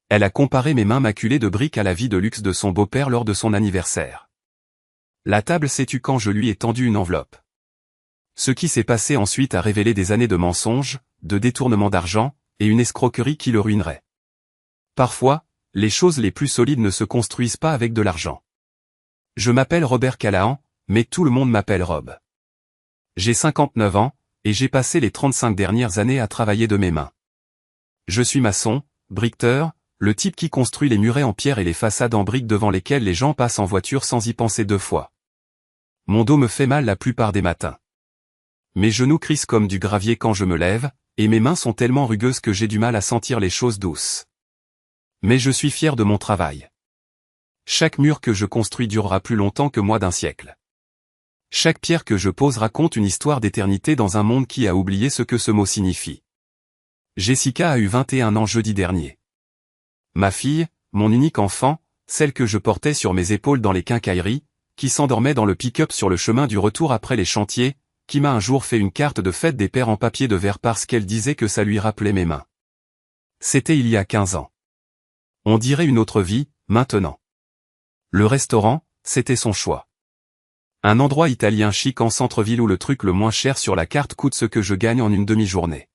Elle a comparé mes mains maculées de briques à la vie de luxe de son beau-père lors de son anniversaire. La table s'est tue quand je lui ai tendu une enveloppe. Ce qui s'est passé ensuite a révélé des années de mensonges, de détournement d'argent, et une escroquerie qui le ruinerait. Parfois, les choses les plus solides ne se construisent pas avec de l'argent. Je m'appelle Robert Callahan, mais tout le monde m'appelle Rob. J'ai 59 ans, et j'ai passé les 35 dernières années à travailler de mes mains. Je suis maçon, briqueteur, le type qui construit les murets en pierre et les façades en briques devant lesquelles les gens passent en voiture sans y penser 2 fois. Mon dos me fait mal la plupart des matins. Mes genoux crissent comme du gravier quand je me lève, et mes mains sont tellement rugueuses que j'ai du mal à sentir les choses douces. Mais je suis fier de mon travail. Chaque mur que je construis durera plus longtemps que moi d'un siècle. Chaque pierre que je pose raconte une histoire d'éternité dans un monde qui a oublié ce que ce mot signifie. Jessica a eu 21 ans jeudi dernier. Ma fille, mon unique enfant, celle que je portais sur mes épaules dans les quincailleries, qui s'endormait dans le pick-up sur le chemin du retour après les chantiers, qui m'a un jour fait une carte de fête des pères en papier de verre parce qu'elle disait que ça lui rappelait mes mains. C'était il y a 15 ans. On dirait une autre vie, maintenant. Le restaurant, c'était son choix. Un endroit italien chic en centre-ville où le truc le moins cher sur la carte coûte ce que je gagne en une demi-journée.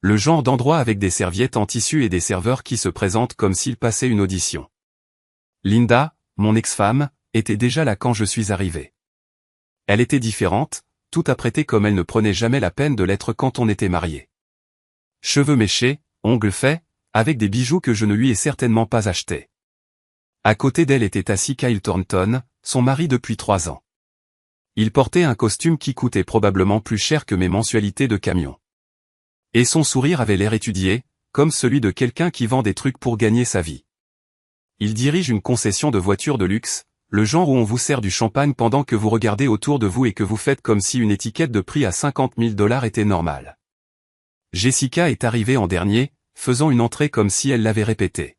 Le genre d'endroit avec des serviettes en tissu et des serveurs qui se présentent comme s'ils passaient une audition. Linda, mon ex-femme, était déjà là quand je suis arrivé. Elle était différente, tout apprêtée comme elle ne prenait jamais la peine de l'être quand on était mariés. Cheveux méchés, ongles faits, avec des bijoux que je ne lui ai certainement pas achetés. À côté d'elle était assis Kyle Thornton, son mari depuis 3 ans. Il portait un costume qui coûtait probablement plus cher que mes mensualités de camion. Et son sourire avait l'air étudié, comme celui de quelqu'un qui vend des trucs pour gagner sa vie. Il dirige une concession de voitures de luxe, le genre où on vous sert du champagne pendant que vous regardez autour de vous et que vous faites comme si une étiquette de prix à 50 000 $ était normale. Jessica est arrivée en dernier, faisant une entrée comme si elle l'avait répété.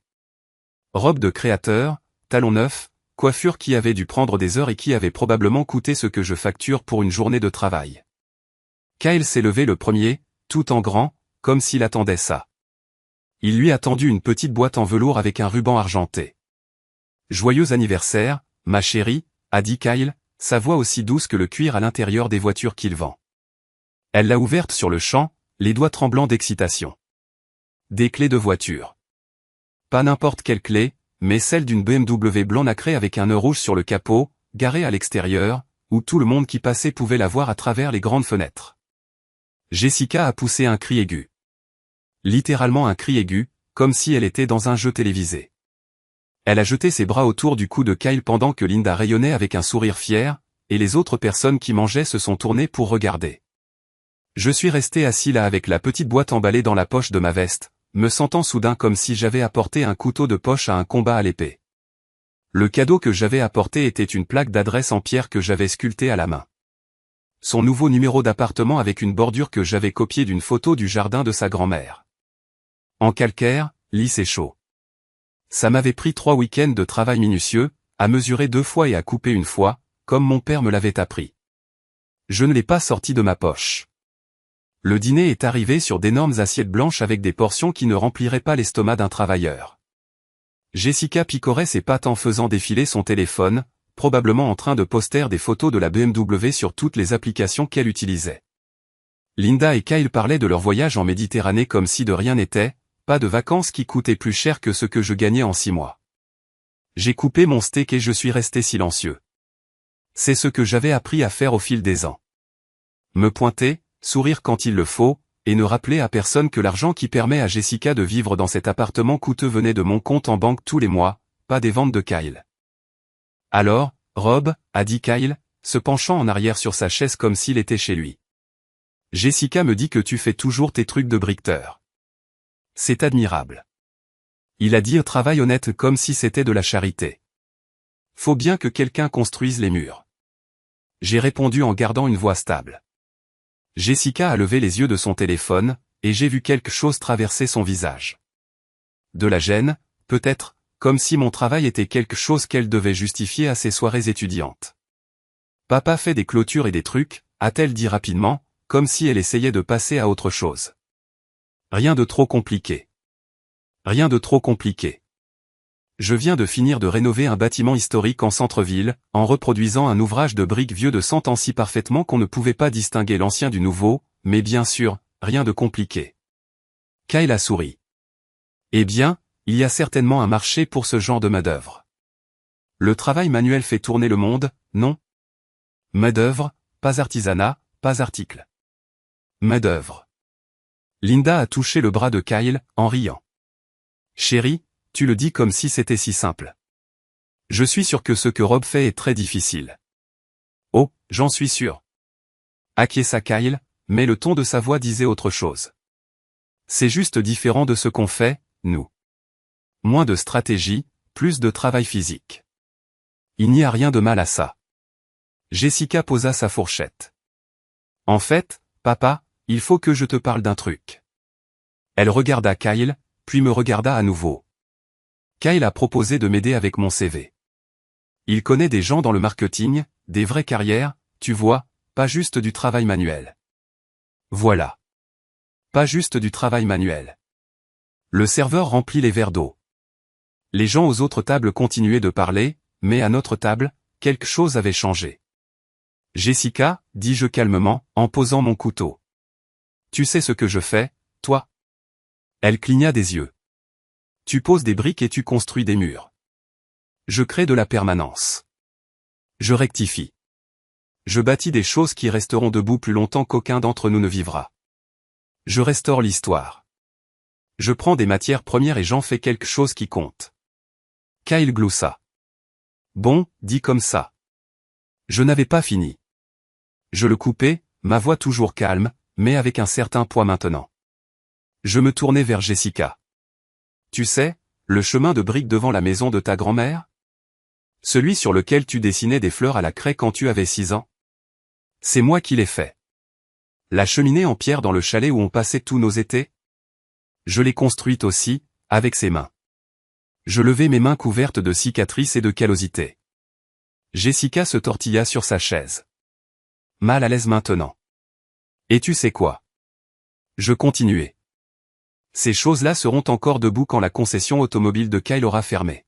Robe de créateur, talons neufs, coiffure qui avait dû prendre des heures et qui avait probablement coûté ce que je facture pour une journée de travail. Kyle s'est levé le premier, tout en grand, comme s'il attendait ça. Il lui a tendu une petite boîte en velours avec un ruban argenté. « Joyeux anniversaire, ma chérie », a dit Kyle, sa voix aussi douce que le cuir à l'intérieur des voitures qu'il vend. Elle l'a ouverte sur le champ, les doigts tremblants d'excitation. Des clés de voiture. Pas n'importe quelle clé, mais celle d'une BMW blanc nacré avec un nœud rouge sur le capot, garée à l'extérieur, où tout le monde qui passait pouvait la voir à travers les grandes fenêtres. Jessica a poussé un cri aigu. Littéralement un cri aigu, comme si elle était dans un jeu télévisé. Elle a jeté ses bras autour du cou de Kyle pendant que Linda rayonnait avec un sourire fier, et les autres personnes qui mangeaient se sont tournées pour regarder. Je suis resté assis là avec la petite boîte emballée dans la poche de ma veste, me sentant soudain comme si j'avais apporté un couteau de poche à un combat à l'épée. Le cadeau que j'avais apporté était une plaque d'adresse en pierre que j'avais sculptée à la main. Son nouveau numéro d'appartement avec une bordure que j'avais copiée d'une photo du jardin de sa grand-mère. En calcaire, lisse et chaud. Ça m'avait pris 3 week-ends de travail minutieux, à mesurer 2 fois et à couper 1 fois, comme mon père me l'avait appris. Je ne l'ai pas sorti de ma poche. Le dîner est arrivé sur d'énormes assiettes blanches avec des portions qui ne rempliraient pas l'estomac d'un travailleur. Jessica picorait ses pattes en faisant défiler son téléphone, probablement en train de poster des photos de la BMW sur toutes les applications qu'elle utilisait. Linda et Kyle parlaient de leur voyage en Méditerranée comme si de rien n'était, pas de vacances qui coûtaient plus cher que ce que je gagnais en 6 mois. J'ai coupé mon steak et je suis resté silencieux. C'est ce que j'avais appris à faire au fil des ans. Me pointer, sourire quand il le faut, et ne rappeler à personne que l'argent qui permet à Jessica de vivre dans cet appartement coûteux venait de mon compte en banque tous les mois, pas des ventes de Kyle. Alors, Rob, a dit Kyle, se penchant en arrière sur sa chaise comme s'il était chez lui. Jessica me dit que tu fais toujours tes trucs de briqueteur. C'est admirable. Il a dit un travail honnête comme si c'était de la charité. Faut bien que quelqu'un construise les murs. J'ai répondu en gardant une voix stable. Jessica a levé les yeux de son téléphone, et j'ai vu quelque chose traverser son visage. De la gêne, peut-être, comme si mon travail était quelque chose qu'elle devait justifier à ses soirées étudiantes. Papa fait des clôtures et des trucs, a-t-elle dit rapidement, comme si elle essayait de passer à autre chose. Rien de trop compliqué. Rien de trop compliqué. Je viens de finir de rénover un bâtiment historique en centre-ville, en reproduisant un ouvrage de briques vieux de 100 ans si parfaitement qu'on ne pouvait pas distinguer l'ancien du nouveau, mais bien sûr, rien de compliqué. Kyle a souri. Eh bien, il y a certainement un marché pour ce genre de main-d'œuvre. Le travail manuel fait tourner le monde, non? Main-d'œuvre, pas artisanat, pas article. Main-d'œuvre. Linda a touché le bras de Kyle, en riant. Chérie, tu le dis comme si c'était si simple. Je suis sûr que ce que Rob fait est très difficile. Oh, j'en suis sûr. Acquiesça Kyle, mais le ton de sa voix disait autre chose. C'est juste différent de ce qu'on fait, nous. Moins de stratégie, plus de travail physique. Il n'y a rien de mal à ça. Jessica posa sa fourchette. En fait, papa, il faut que je te parle d'un truc. Elle regarda Kyle, puis me regarda à nouveau. Kyle a proposé de m'aider avec mon CV. Il connaît des gens dans le marketing, des vraies carrières, tu vois, pas juste du travail manuel. Voilà. Pas juste du travail manuel. Le serveur remplit les verres d'eau. Les gens aux autres tables continuaient de parler, mais à notre table, quelque chose avait changé. Jessica, dis-je calmement, en posant mon couteau. Tu sais ce que je fais, toi? Elle cligna des yeux. Tu poses des briques et tu construis des murs. Je crée de la permanence. Je rectifie. Je bâtis des choses qui resteront debout plus longtemps qu'aucun d'entre nous ne vivra. Je restaure l'histoire. Je prends des matières premières et j'en fais quelque chose qui compte. Kyle gloussa. Bon, dit comme ça. Je n'avais pas fini. Je le coupais, ma voix toujours calme, mais avec un certain poids maintenant. Je me tournai vers Jessica. Tu sais, le chemin de briques devant la maison de ta grand-mère? Celui sur lequel tu dessinais des fleurs à la craie quand tu avais 6 ans? C'est moi qui l'ai fait. La cheminée en pierre dans le chalet où on passait tous nos étés? Je l'ai construite aussi, avec ses mains. Je levai mes mains couvertes de cicatrices et de callosités. Jessica se tortilla sur sa chaise. Mal à l'aise maintenant. Et tu sais quoi? Je continuai. Ces choses-là seront encore debout quand la concession automobile de Kyle aura fermé.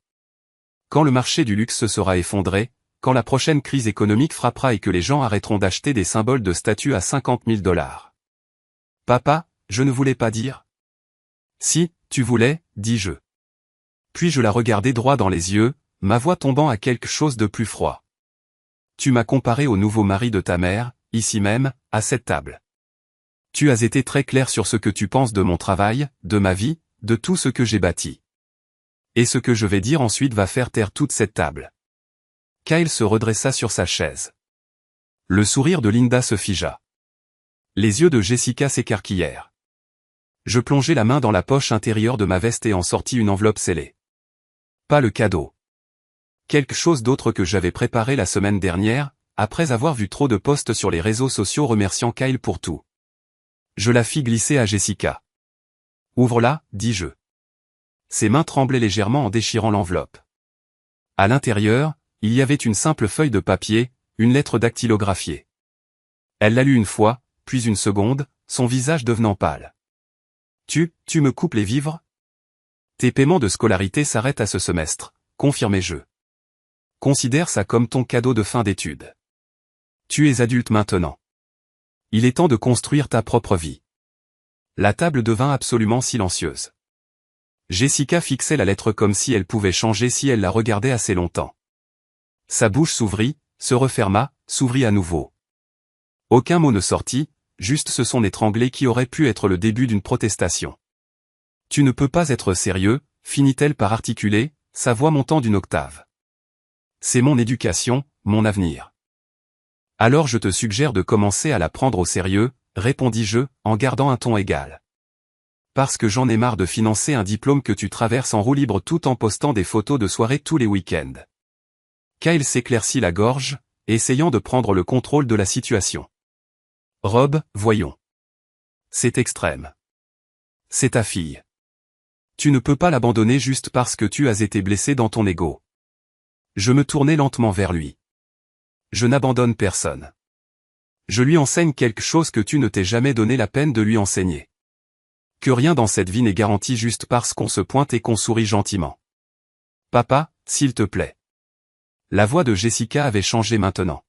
Quand le marché du luxe se sera effondré, quand la prochaine crise économique frappera et que les gens arrêteront d'acheter des symboles de statut à 50 000 $. Papa, je ne voulais pas dire. Si, tu voulais, dis-je. Puis je la regardai droit dans les yeux, ma voix tombant à quelque chose de plus froid. Tu m'as comparé au nouveau mari de ta mère, ici même, à cette table. Tu as été très clair sur ce que tu penses de mon travail, de ma vie, de tout ce que j'ai bâti. Et ce que je vais dire ensuite va faire taire toute cette table. Kyle se redressa sur sa chaise. Le sourire de Linda se figea. Les yeux de Jessica s'écarquillèrent. Je plongeai la main dans la poche intérieure de ma veste et en sortis une enveloppe scellée. Pas le cadeau. Quelque chose d'autre que j'avais préparé la semaine dernière, après avoir vu trop de posts sur les réseaux sociaux remerciant Kyle pour tout. Je la fis glisser à Jessica. Ouvre-la, dis-je. Ses mains tremblaient légèrement en déchirant l'enveloppe. À l'intérieur, il y avait une simple feuille de papier, une lettre dactylographiée. Elle la lut une fois, puis une seconde, son visage devenant pâle. Tu me coupes les vivres? Tes paiements de scolarité s'arrêtent à ce semestre, confirmai-je. Considère ça comme ton cadeau de fin d'études. Tu es adulte maintenant. Il est temps de construire ta propre vie. La table devint absolument silencieuse. Jessica fixait la lettre comme si elle pouvait changer si elle la regardait assez longtemps. Sa bouche s'ouvrit, se referma, s'ouvrit à nouveau. Aucun mot ne sortit, juste ce son étranglé qui aurait pu être le début d'une protestation. Tu ne peux pas être sérieux, finit-elle par articuler, sa voix montant d'une octave. C'est mon éducation, mon avenir. Alors je te suggère de commencer à la prendre au sérieux, répondis-je, en gardant un ton égal. Parce que j'en ai marre de financer un diplôme que tu traverses en roue libre tout en postant des photos de soirée tous les week-ends. Kyle s'éclaircit la gorge, essayant de prendre le contrôle de la situation. Rob, voyons. C'est extrême. C'est ta fille. Tu ne peux pas l'abandonner juste parce que tu as été blessé dans ton ego. Je me tournai lentement vers lui. Je n'abandonne personne. Je lui enseigne quelque chose que tu ne t'es jamais donné la peine de lui enseigner. Que rien dans cette vie n'est garanti juste parce qu'on se pointe et qu'on sourit gentiment. Papa, s'il te plaît. La voix de Jessica avait changé maintenant.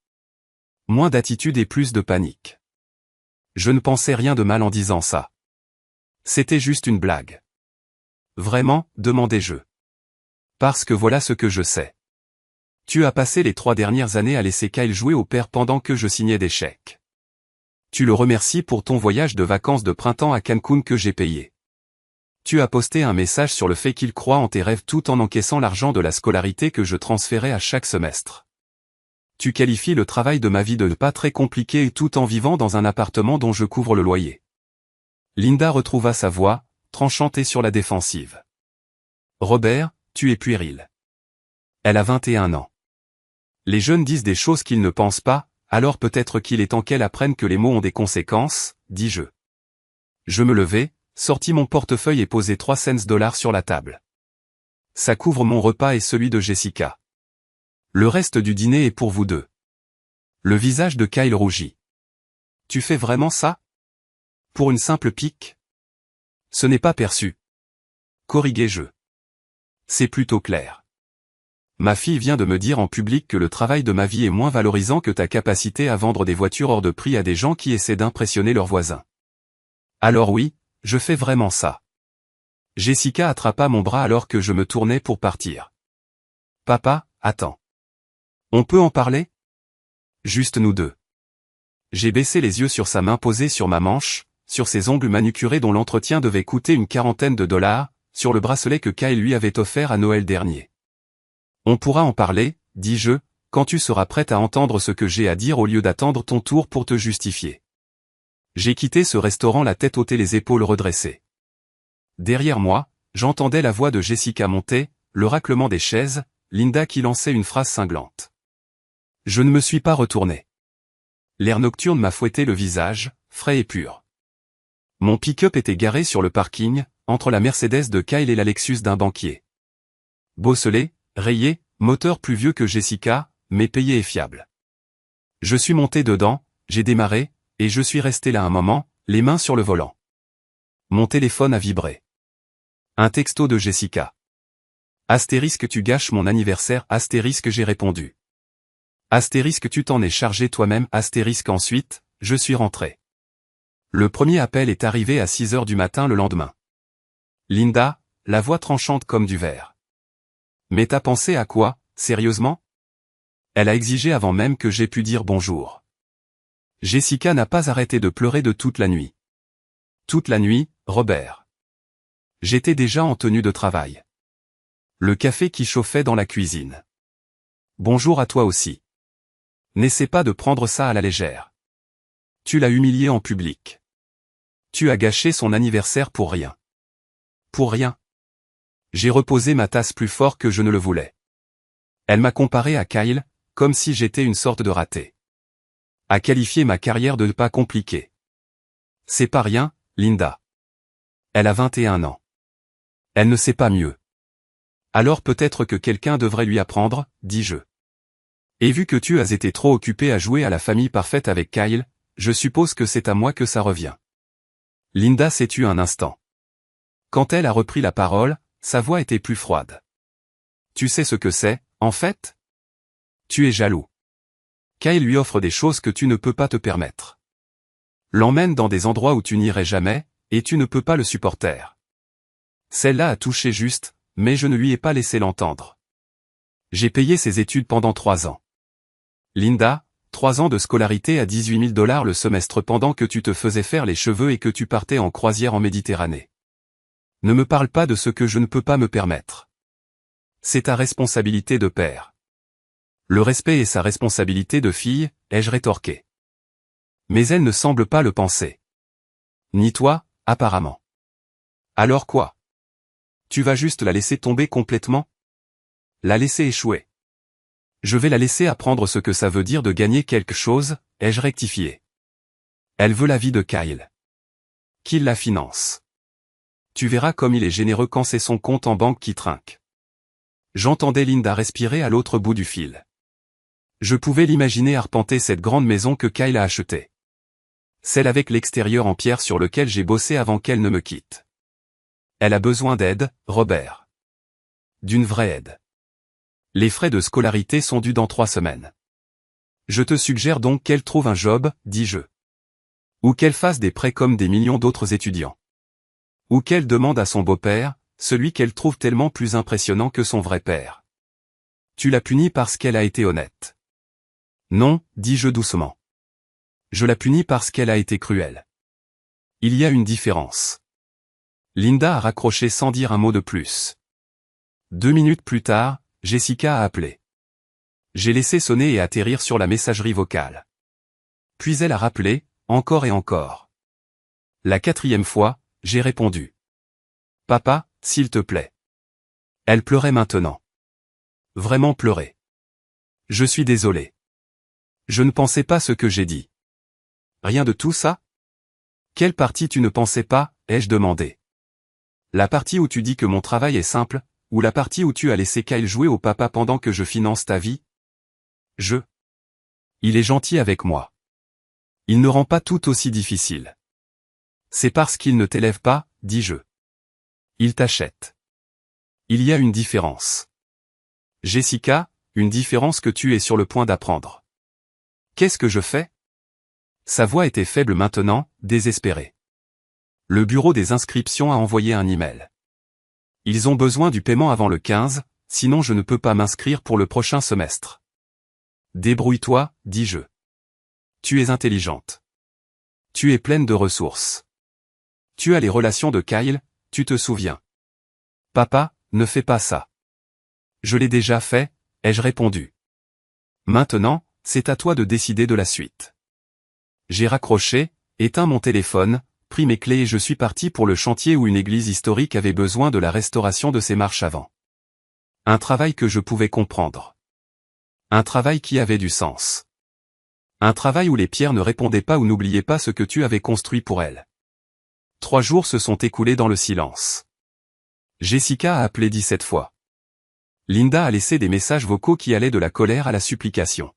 Moins d'attitude et plus de panique. Je ne pensais rien de mal en disant ça. C'était juste une blague. Vraiment, demandai-je. Parce que voilà ce que je sais. Tu as passé les 3 dernières années à laisser Kyle jouer au père pendant que je signais des chèques. Tu le remercies pour ton voyage de vacances de printemps à Cancun que j'ai payé. Tu as posté un message sur le fait qu'il croit en tes rêves tout en encaissant l'argent de la scolarité que je transférais à chaque semestre. Tu qualifies le travail de ma vie de pas très compliqué tout en vivant dans un appartement dont je couvre le loyer. Linda retrouva sa voix, tranchante et sur la défensive. Robert, tu es puéril. Elle a 21 ans. Les jeunes disent des choses qu'ils ne pensent pas, alors peut-être qu'il est temps qu'elle apprenne que les mots ont des conséquences, dis-je. Je me levai, sortis mon portefeuille et posai 3 cents sur la table. Ça couvre mon repas et celui de Jessica. Le reste du dîner est pour vous deux. Le visage de Kyle rougit. Tu fais vraiment ça? Pour une simple pique? Ce n'est pas perçu. Corriguai-je. C'est plutôt clair. Ma fille vient de me dire en public que le travail de ma vie est moins valorisant que ta capacité à vendre des voitures hors de prix à des gens qui essaient d'impressionner leurs voisins. Alors oui, je fais vraiment ça. Jessica attrapa mon bras alors que je me tournais pour partir. Papa, attends. On peut en parler? Juste nous deux. J'ai baissé les yeux sur sa main posée sur ma manche, sur ses ongles manucurés dont l'entretien devait coûter une quarantaine de dollars, sur le bracelet que Kyle lui avait offert à Noël dernier. On pourra en parler, dis-je, quand tu seras prête à entendre ce que j'ai à dire au lieu d'attendre ton tour pour te justifier. J'ai quitté ce restaurant la tête haute et les épaules redressées. Derrière moi, j'entendais la voix de Jessica monter, le raclement des chaises, Linda qui lançait une phrase cinglante. Je ne me suis pas retourné. L'air nocturne m'a fouetté le visage, frais et pur. Mon pick-up était garé sur le parking, entre la Mercedes de Kyle et la Lexus d'un banquier. Bosselé, rayé, moteur plus vieux que Jessica, mais payé et fiable. Je suis monté dedans, j'ai démarré, et je suis resté là un moment, les mains sur le volant. Mon téléphone a vibré. Un texto de Jessica. Astérisque tu gâches mon anniversaire, astérisque j'ai répondu. Astérisque tu t'en es chargé toi-même, astérisque ensuite, je suis rentré. Le premier appel est arrivé à 6 heures du matin le lendemain. Linda, la voix tranchante comme du verre. Mais t'as pensé à quoi, sérieusement? Elle a exigé avant même que j'aie pu dire bonjour. Jessica n'a pas arrêté de pleurer de toute la nuit. Toute la nuit, Robert. J'étais déjà en tenue de travail. Le café qui chauffait dans la cuisine. Bonjour à toi aussi. N'essaie pas de prendre ça à la légère. Tu l'as humiliée en public. Tu as gâché son anniversaire pour rien. Pour rien. J'ai reposé ma tasse plus fort que je ne le voulais. Elle m'a comparé à Kyle, comme si j'étais une sorte de raté. A qualifié ma carrière de pas compliquée. C'est pas rien, Linda. Elle a 21 ans. Elle ne sait pas mieux. Alors peut-être que quelqu'un devrait lui apprendre, dis-je. Et vu que tu as été trop occupé à jouer à la famille parfaite avec Kyle, je suppose que c'est à moi que ça revient. Linda s'est tue un instant. Quand elle a repris la parole, sa voix était plus froide. Tu sais ce que c'est, en fait? Tu es jaloux. Kyle lui offre des choses que tu ne peux pas te permettre. L'emmène dans des endroits où tu n'irais jamais, et tu ne peux pas le supporter. Celle-là a touché juste, mais je ne lui ai pas laissé l'entendre. J'ai payé ses études pendant 3 ans. Linda, 3 ans de scolarité à 18 000 $ le semestre pendant que tu te faisais faire les cheveux et que tu partais en croisière en Méditerranée. Ne me parle pas de ce que je ne peux pas me permettre. C'est ta responsabilité de père. Le respect est sa responsabilité de fille, ai-je rétorqué. Mais elle ne semble pas le penser. Ni toi, apparemment. Alors quoi? Tu vas juste la laisser tomber complètement? La laisser échouer. Je vais la laisser apprendre ce que ça veut dire de gagner quelque chose, ai-je rectifié. Elle veut la vie de Kyle. Qu'il la finance. Tu verras comme il est généreux quand c'est son compte en banque qui trinque. J'entendais Linda respirer à l'autre bout du fil. Je pouvais l'imaginer arpenter cette grande maison que Kyle a achetée. Celle avec l'extérieur en pierre sur lequel j'ai bossé avant qu'elle ne me quitte. Elle a besoin d'aide, Robert. D'une vraie aide. Les frais de scolarité sont dus dans 3 semaines. Je te suggère donc qu'elle trouve un job, dis-je. Ou qu'elle fasse des prêts comme des millions d'autres étudiants. Ou qu'elle demande à son beau-père, celui qu'elle trouve tellement plus impressionnant que son vrai père. Tu l'as punie parce qu'elle a été honnête. Non, dis-je doucement. Je la punis parce qu'elle a été cruelle. Il y a une différence. Linda a raccroché sans dire un mot de plus. 2 minutes plus tard, Jessica a appelé. J'ai laissé sonner et atterrir sur la messagerie vocale. Puis elle a rappelé, encore et encore. La 4e fois, j'ai répondu. Papa, s'il te plaît. Elle pleurait maintenant. Vraiment pleurer. Je suis désolé. Je ne pensais pas ce que j'ai dit. Rien de tout ça? Quelle partie tu ne pensais pas, ai-je demandé. La partie où tu dis que mon travail est simple, ou la partie où tu as laissé Kyle jouer au papa pendant que je finance ta vie? Il est gentil avec moi. Il ne rend pas tout aussi difficile. C'est parce qu'il ne t'élève pas, dis-je. Il t'achète. Il y a une différence. Jessica, une différence que tu es sur le point d'apprendre. Qu'est-ce que je fais? Sa voix était faible maintenant, désespérée. Le bureau des inscriptions a envoyé un email. Ils ont besoin du paiement avant le 15, sinon je ne peux pas m'inscrire pour le prochain semestre. Débrouille-toi, dis-je. Tu es intelligente. Tu es pleine de ressources. Tu as les relations de Kyle, tu te souviens. Papa, ne fais pas ça. Je l'ai déjà fait, ai-je répondu. Maintenant, c'est à toi de décider de la suite. J'ai raccroché, éteint mon téléphone, pris mes clés et je suis parti pour le chantier où une église historique avait besoin de la restauration de ses marches avant. Un travail que je pouvais comprendre. Un travail qui avait du sens. Un travail où les pierres ne répondaient pas ou n'oubliaient pas ce que tu avais construit pour elles. 3 jours se sont écoulés dans le silence. Jessica a appelé 17 fois. Linda a laissé des messages vocaux qui allaient de la colère à la supplication.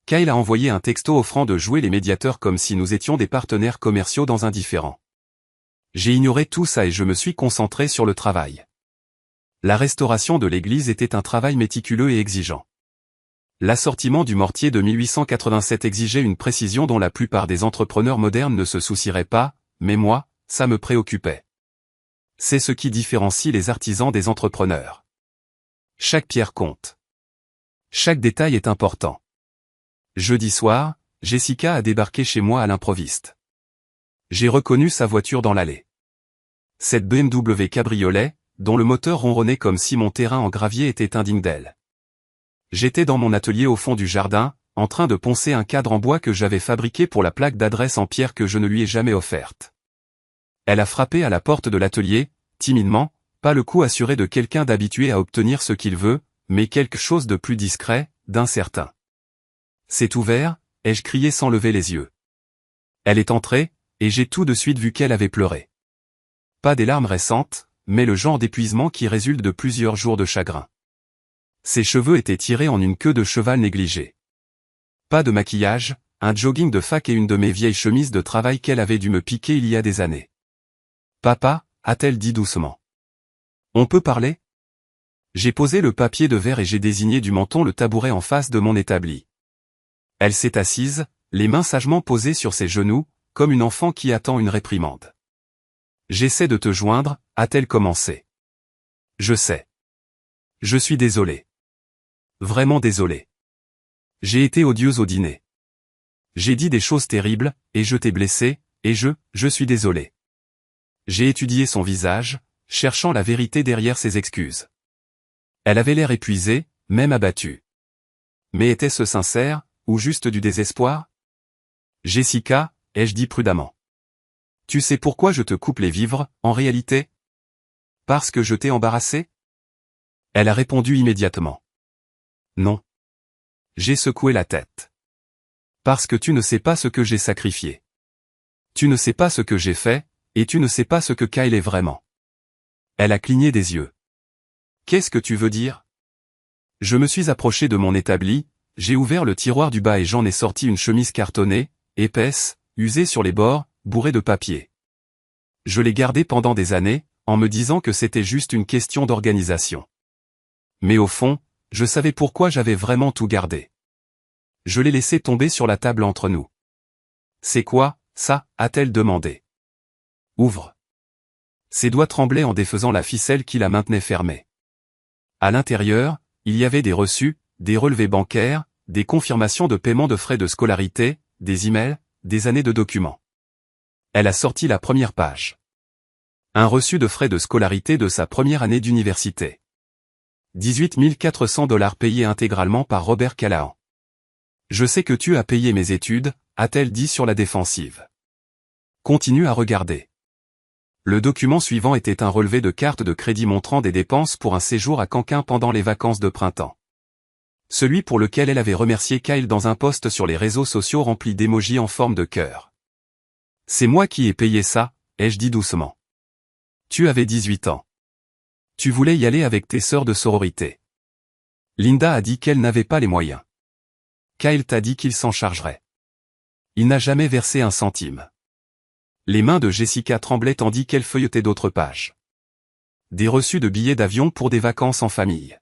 Kyle a envoyé un texto offrant de jouer les médiateurs comme si nous étions des partenaires commerciaux dans un différend. J'ai ignoré tout ça et je me suis concentré sur le travail. La restauration de l'église était un travail méticuleux et exigeant. L'assortiment du mortier de 1887 exigeait une précision dont la plupart des entrepreneurs modernes ne se soucieraient pas, mais moi, ça me préoccupait. C'est ce qui différencie les artisans des entrepreneurs. Chaque pierre compte. Chaque détail est important. Jeudi soir, Jessica a débarqué chez moi à l'improviste. J'ai reconnu sa voiture dans l'allée. Cette BMW cabriolet, dont le moteur ronronnait comme si mon terrain en gravier était indigne d'elle. J'étais dans mon atelier au fond du jardin, en train de poncer un cadre en bois que j'avais fabriqué pour la plaque d'adresse en pierre que je ne lui ai jamais offerte. Elle a frappé à la porte de l'atelier, timidement, pas le coup assuré de quelqu'un d'habitué à obtenir ce qu'il veut, mais quelque chose de plus discret, d'incertain. C'est ouvert, ai-je crié sans lever les yeux. Elle est entrée, et j'ai tout de suite vu qu'elle avait pleuré. Pas des larmes récentes, mais le genre d'épuisement qui résulte de plusieurs jours de chagrin. Ses cheveux étaient tirés en une queue de cheval négligée. Pas de maquillage, un jogging de fac et une de mes vieilles chemises de travail qu'elle avait dû me piquer il y a des années. Papa, a-t-elle dit doucement. On peut parler? J'ai posé le papier de verre et j'ai désigné du menton le tabouret en face de mon établi. Elle s'est assise, les mains sagement posées sur ses genoux, comme une enfant qui attend une réprimande. J'essaie de te joindre, a-t-elle commencé. Je sais. Je suis désolé. Vraiment désolé. J'ai été odieuse au dîner. J'ai dit des choses terribles, et je t'ai blessé, et je suis désolé. J'ai étudié son visage, cherchant la vérité derrière ses excuses. Elle avait l'air épuisée, même abattue. Mais était-ce sincère, ou juste du désespoir? Jessica, ai-je dit prudemment. Tu sais pourquoi je te coupe les vivres, en réalité? Parce que je t'ai embarrassé? Elle a répondu immédiatement. Non. J'ai secoué la tête. Parce que tu ne sais pas ce que j'ai sacrifié. Tu ne sais pas ce que j'ai fait, et tu ne sais pas ce que Kyle est vraiment. Elle a cligné des yeux. Qu'est-ce que tu veux dire? Je me suis approché de mon établi, j'ai ouvert le tiroir du bas et j'en ai sorti une chemise cartonnée, épaisse, usé sur les bords, bourré de papier. Je l'ai gardé pendant des années, en me disant que c'était juste une question d'organisation. Mais au fond, je savais pourquoi j'avais vraiment tout gardé. Je l'ai laissé tomber sur la table entre nous. C'est quoi, ça, a-t-elle demandé. Ouvre. Ses doigts tremblaient en défaisant la ficelle qui la maintenait fermée. À l'intérieur, il y avait des reçus, des relevés bancaires, des confirmations de paiement de frais de scolarité, des emails, des années de documents. Elle a sorti la première page. Un reçu de frais de scolarité de sa première année d'université. 18 400 $ payés intégralement par Robert Callahan. Je sais que tu as payé mes études, a-t-elle dit sur la défensive. Continue à regarder. Le document suivant était un relevé de carte de crédit montrant des dépenses pour un séjour à Canquin pendant les vacances de printemps. Celui pour lequel elle avait remercié Kyle dans un post sur les réseaux sociaux rempli d'émojis en forme de cœur. C'est moi qui ai payé ça, ai-je dit doucement. Tu avais 18 ans. Tu voulais y aller avec tes sœurs de sororité. Linda a dit qu'elle n'avait pas les moyens. Kyle t'a dit qu'il s'en chargerait. Il n'a jamais versé un centime. Les mains de Jessica tremblaient tandis qu'elle feuilletait d'autres pages. Des reçus de billets d'avion pour des vacances en famille.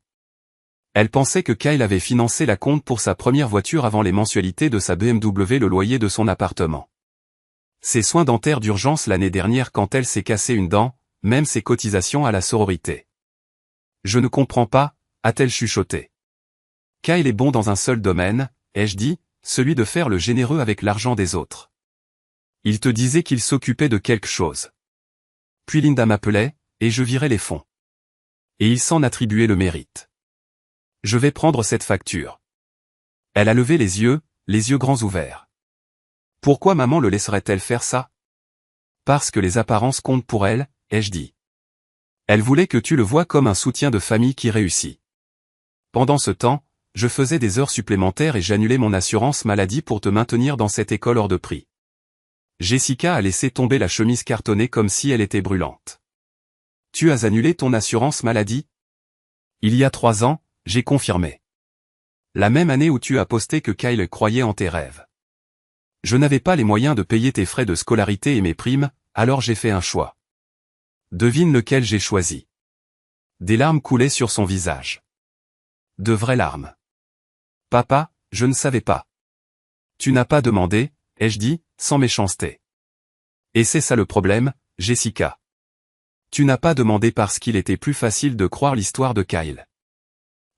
Elle pensait que Kyle avait financé la compte pour sa première voiture avant les mensualités de sa BMW, le loyer de son appartement. Ses soins dentaires d'urgence l'année dernière quand elle s'est cassé une dent, même ses cotisations à la sororité. Je ne comprends pas, a-t-elle chuchoté. Kyle est bon dans un seul domaine, ai-je dit, celui de faire le généreux avec l'argent des autres. Il te disait qu'il s'occupait de quelque chose. Puis Linda m'appelait, et je virais les fonds. Et il s'en attribuait le mérite. Je vais prendre cette facture. Elle a levé les yeux grands ouverts. Pourquoi maman le laisserait-elle faire ça? Parce que les apparences comptent pour elle, ai-je dit. Elle voulait que tu le vois comme un soutien de famille qui réussit. Pendant ce temps, je faisais des heures supplémentaires et j'annulais mon assurance maladie pour te maintenir dans cette école hors de prix. Jessica a laissé tomber la chemise cartonnée comme si elle était brûlante. Tu as annulé ton assurance maladie? Il y a 3 ans, j'ai confirmé. La même année où tu as posté que Kyle croyait en tes rêves. Je n'avais pas les moyens de payer tes frais de scolarité et mes primes, alors j'ai fait un choix. Devine lequel j'ai choisi. Des larmes coulaient sur son visage. De vraies larmes. Papa, je ne savais pas. Tu n'as pas demandé, ai-je dit, sans méchanceté. Et c'est ça le problème, Jessica. Tu n'as pas demandé parce qu'il était plus facile de croire l'histoire de Kyle.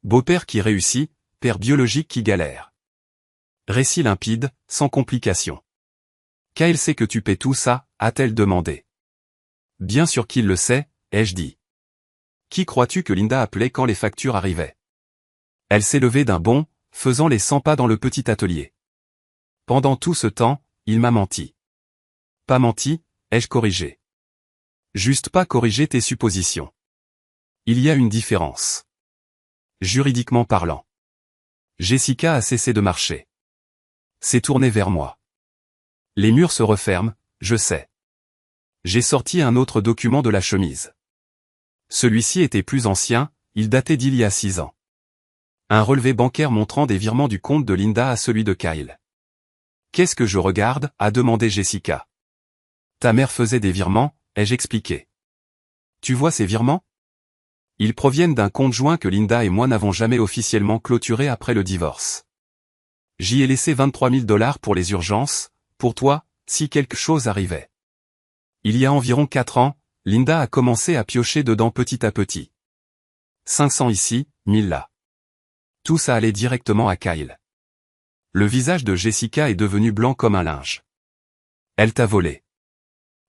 Beau-père qui réussit, père biologique qui galère. Récit limpide, sans complication. Kyle sait que tu paies tout ça, a-t-elle demandé. Bien sûr qu'il le sait, ai-je dit. Qui crois-tu que Linda appelait quand les factures arrivaient? Elle s'est levée d'un bond, faisant les 100 pas dans le petit atelier. Pendant tout ce temps, il m'a menti. Pas menti, ai-je corrigé. Juste pas corrigé tes suppositions. Il y a une différence. Juridiquement parlant. Jessica a cessé de marcher. S'est tournée vers moi. Les murs se referment, je sais. J'ai sorti un autre document de la chemise. Celui-ci était plus ancien, il datait d'il y a 6 ans. Un relevé bancaire montrant des virements du compte de Linda à celui de Kyle. Qu'est-ce que je regarde? A demandé Jessica. Ta mère faisait des virements, ai-je expliqué. Tu vois ces virements? Ils proviennent d'un compte joint que Linda et moi n'avons jamais officiellement clôturé après le divorce. J'y ai laissé 23 000 $ pour les urgences, pour toi, si quelque chose arrivait. Il y a environ 4 ans, Linda a commencé à piocher dedans petit à petit. 500 ici, 1000 là. Tout ça allait directement à Kyle. Le visage de Jessica est devenu blanc comme un linge. Elle t'a volé.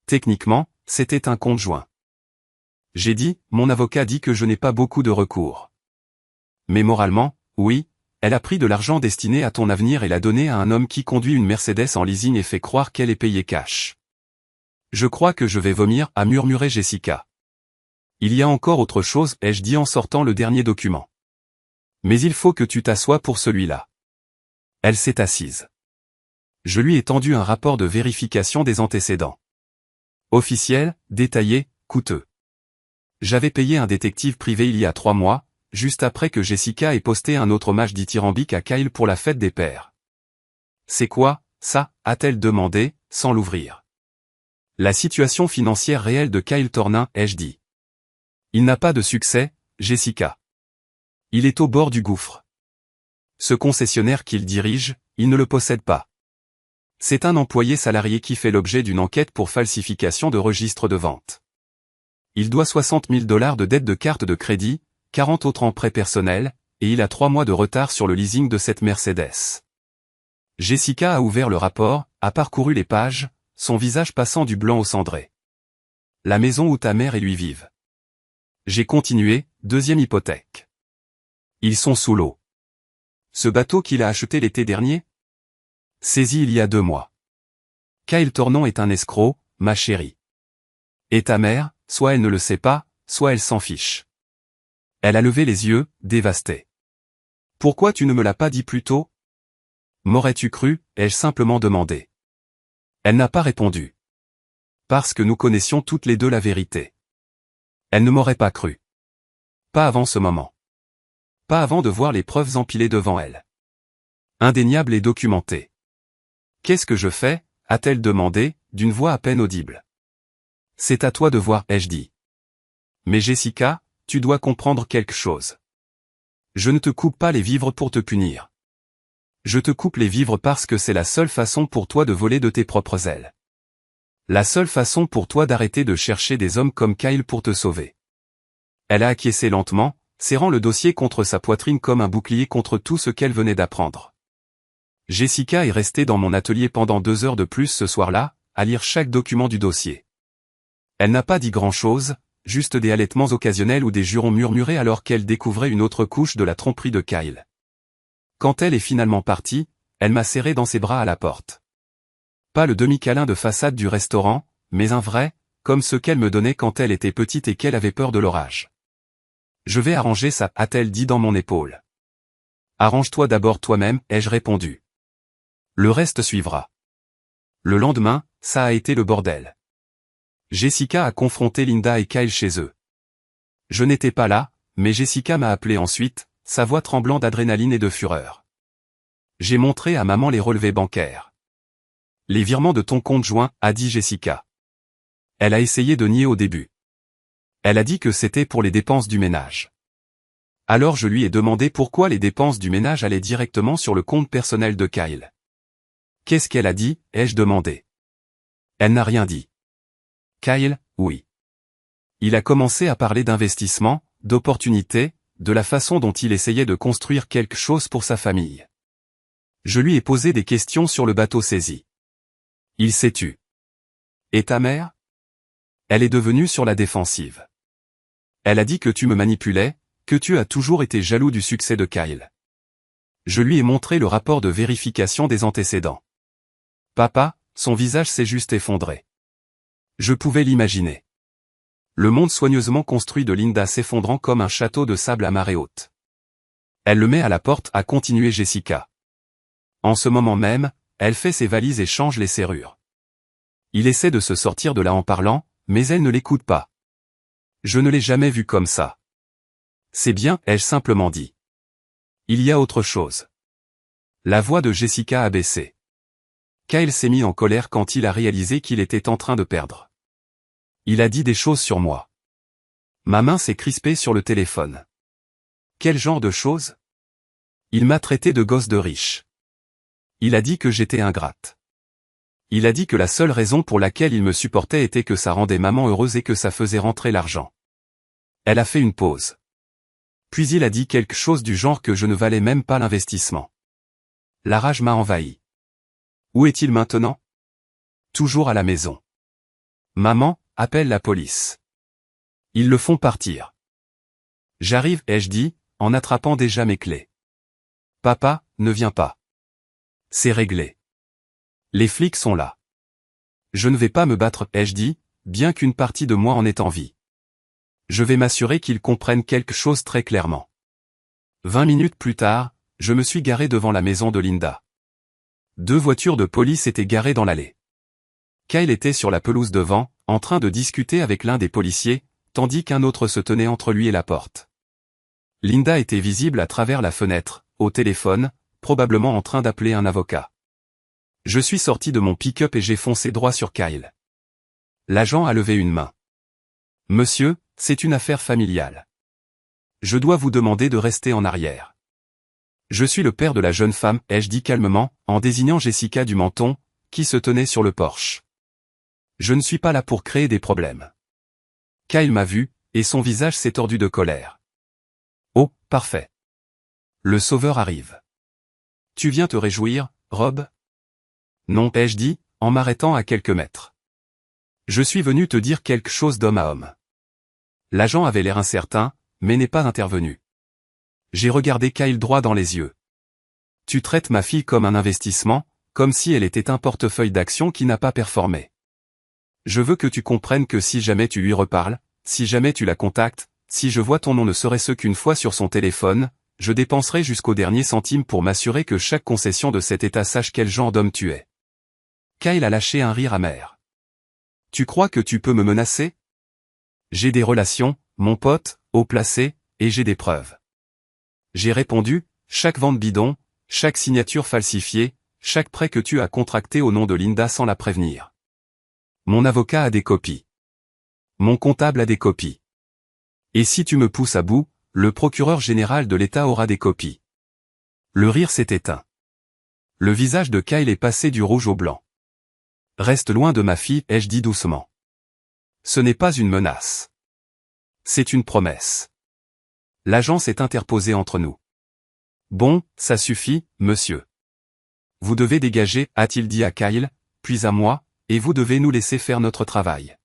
Techniquement, c'était un compte joint. J'ai dit, mon avocat dit que je n'ai pas beaucoup de recours. Mais moralement, oui, elle a pris de l'argent destiné à ton avenir et l'a donné à un homme qui conduit une Mercedes en leasing et fait croire qu'elle est payée cash. Je crois que je vais vomir, a murmuré Jessica. Il y a encore autre chose, ai-je dit en sortant le dernier document. Mais il faut que tu t'assoies pour celui-là. Elle s'est assise. Je lui ai tendu un rapport de vérification des antécédents. Officiel, détaillé, coûteux. J'avais payé un détective privé il y a 3 mois, juste après que Jessica ait posté un autre hommage dithyrambique à Kyle pour la fête des pères. C'est quoi, ça, a-t-elle demandé, sans l'ouvrir. La situation financière réelle de Kyle Tornin, ai-je dit. Il n'a pas de succès, Jessica. Il est au bord du gouffre. Ce concessionnaire qu'il dirige, il ne le possède pas. C'est un employé salarié qui fait l'objet d'une enquête pour falsification de registre de vente. Il doit 60 000 $ de dette de carte de crédit, 40 autres en prêt personnel, et il a 3 mois de retard sur le leasing de cette Mercedes. Jessica a ouvert le rapport, a parcouru les pages, son visage passant du blanc au cendré. La maison où ta mère et lui vivent. J'ai continué, deuxième hypothèque. Ils sont sous l'eau. Ce bateau qu'il a acheté l'été dernier? Saisi il y a 2 mois. Kyle Tornin est un escroc, ma chérie. Et ta mère, soit elle ne le sait pas, soit elle s'en fiche. Elle a levé les yeux, dévastée. Pourquoi tu ne me l'as pas dit plus tôt? M'aurais-tu cru, ai-je simplement demandé. Elle n'a pas répondu. Parce que nous connaissions toutes les deux la vérité. Elle ne m'aurait pas cru. Pas avant ce moment. Pas avant de voir les preuves empilées devant elle. Indéniables et documentées. Qu'est-ce que je fais? A-t-elle demandé, d'une voix à peine audible. C'est à toi de voir, ai-je dit. Mais Jessica, tu dois comprendre quelque chose. Je ne te coupe pas les vivres pour te punir. Je te coupe les vivres parce que c'est la seule façon pour toi de voler de tes propres ailes. La seule façon pour toi d'arrêter de chercher des hommes comme Kyle pour te sauver. Elle a acquiescé lentement, serrant le dossier contre sa poitrine comme un bouclier contre tout ce qu'elle venait d'apprendre. Jessica est restée dans mon atelier pendant 2 heures de plus ce soir-là, à lire chaque document du dossier. Elle n'a pas dit grand-chose, juste des halètements occasionnels ou des jurons murmurés alors qu'elle découvrait une autre couche de la tromperie de Kyle. Quand elle est finalement partie, elle m'a serré dans ses bras à la porte. Pas le demi-câlin de façade du restaurant, mais un vrai, comme ce qu'elle me donnait quand elle était petite et qu'elle avait peur de l'orage. Je vais arranger ça, a-t-elle dit dans mon épaule. Arrange-toi d'abord toi-même, ai-je répondu. Le reste suivra. Le lendemain, ça a été le bordel. Jessica a confronté Linda et Kyle chez eux. Je n'étais pas là, mais Jessica m'a appelé ensuite, sa voix tremblant d'adrénaline et de fureur. J'ai montré à maman les relevés bancaires. Les virements de ton compte joint, a dit Jessica. Elle a essayé de nier au début. Elle a dit que c'était pour les dépenses du ménage. Alors je lui ai demandé pourquoi les dépenses du ménage allaient directement sur le compte personnel de Kyle. Qu'est-ce qu'elle a dit, ai-je demandé. Elle n'a rien dit. Kyle, oui. Il a commencé à parler d'investissement, d'opportunités, de la façon dont il essayait de construire quelque chose pour sa famille. Je lui ai posé des questions sur le bateau saisi. Il s'est tu. Et ta mère? Elle est devenue sur la défensive. Elle a dit que tu me manipulais, que tu as toujours été jaloux du succès de Kyle. Je lui ai montré le rapport de vérification des antécédents. Papa, son visage s'est juste effondré. Je pouvais l'imaginer. Le monde soigneusement construit de Linda s'effondrant comme un château de sable à marée haute. Elle le met à la porte, a continué Jessica. En ce moment même, elle fait ses valises et change les serrures. Il essaie de se sortir de là en parlant, mais elle ne l'écoute pas. Je ne l'ai jamais vu comme ça. C'est bien, ai-je simplement dit. Il y a autre chose. La voix de Jessica a baissé. Kyle s'est mis en colère quand il a réalisé qu'il était en train de perdre. Il a dit des choses sur moi. Ma main s'est crispée sur le téléphone. Quel genre de choses? Il m'a traité de gosse de riche. Il a dit que j'étais ingrate. Il a dit que la seule raison pour laquelle il me supportait était que ça rendait maman heureuse et que ça faisait rentrer l'argent. Elle a fait une pause. Puis il a dit quelque chose du genre que je ne valais même pas l'investissement. La rage m'a envahi. Où est-il maintenant? Toujours à la maison. Maman, appelle la police. Ils le font partir. J'arrive, ai-je dit, en attrapant déjà mes clés. Papa, ne viens pas. C'est réglé. Les flics sont là. Je ne vais pas me battre, ai-je dit, bien qu'une partie de moi en ait envie. Je vais m'assurer qu'ils comprennent quelque chose très clairement. 20 minutes plus tard, je me suis garé devant la maison de Linda. 2 voitures de police étaient garées dans l'allée. Kyle était sur la pelouse devant, en train de discuter avec l'un des policiers, tandis qu'un autre se tenait entre lui et la porte. Linda était visible à travers la fenêtre, au téléphone, probablement en train d'appeler un avocat. Je suis sorti de mon pick-up et j'ai foncé droit sur Kyle. L'agent a levé une main. Monsieur, c'est une affaire familiale. Je dois vous demander de rester en arrière. Je suis le père de la jeune femme, ai-je dit calmement, en désignant Jessica du Menton, qui se tenait sur le porche. Je ne suis pas là pour créer des problèmes. Kyle m'a vu, et son visage s'est tordu de colère. Oh, parfait. Le sauveur arrive. Tu viens te réjouir, Rob? Non, ai-je dit, en m'arrêtant à quelques mètres. Je suis venu te dire quelque chose d'homme à homme. L'agent avait l'air incertain, mais n'est pas intervenu. J'ai regardé Kyle droit dans les yeux. Tu traites ma fille comme un investissement, comme si elle était un portefeuille d'actions qui n'a pas performé. Je veux que tu comprennes que si jamais tu lui reparles, si jamais tu la contactes, si je vois ton nom ne serait-ce qu'une fois sur son téléphone, je dépenserai jusqu'au dernier centime pour m'assurer que chaque concession de cet état sache quel genre d'homme tu es. Kyle a lâché un rire amer. Tu crois que tu peux me menacer? J'ai des relations, mon pote, haut placé, et j'ai des preuves. J'ai répondu, chaque vente bidon, chaque signature falsifiée, chaque prêt que tu as contracté au nom de Linda sans la prévenir. Mon avocat a des copies. Mon comptable a des copies. Et si tu me pousses à bout, le procureur général de l'État aura des copies. Le rire s'est éteint. Le visage de Kyle est passé du rouge au blanc. Reste loin de ma fille, ai-je dit doucement. Ce n'est pas une menace. C'est une promesse. L'agent s'est interposé entre nous. Bon, ça suffit, monsieur. Vous devez dégager, a-t-il dit à Kyle, puis à moi, et vous devez nous laisser faire notre travail.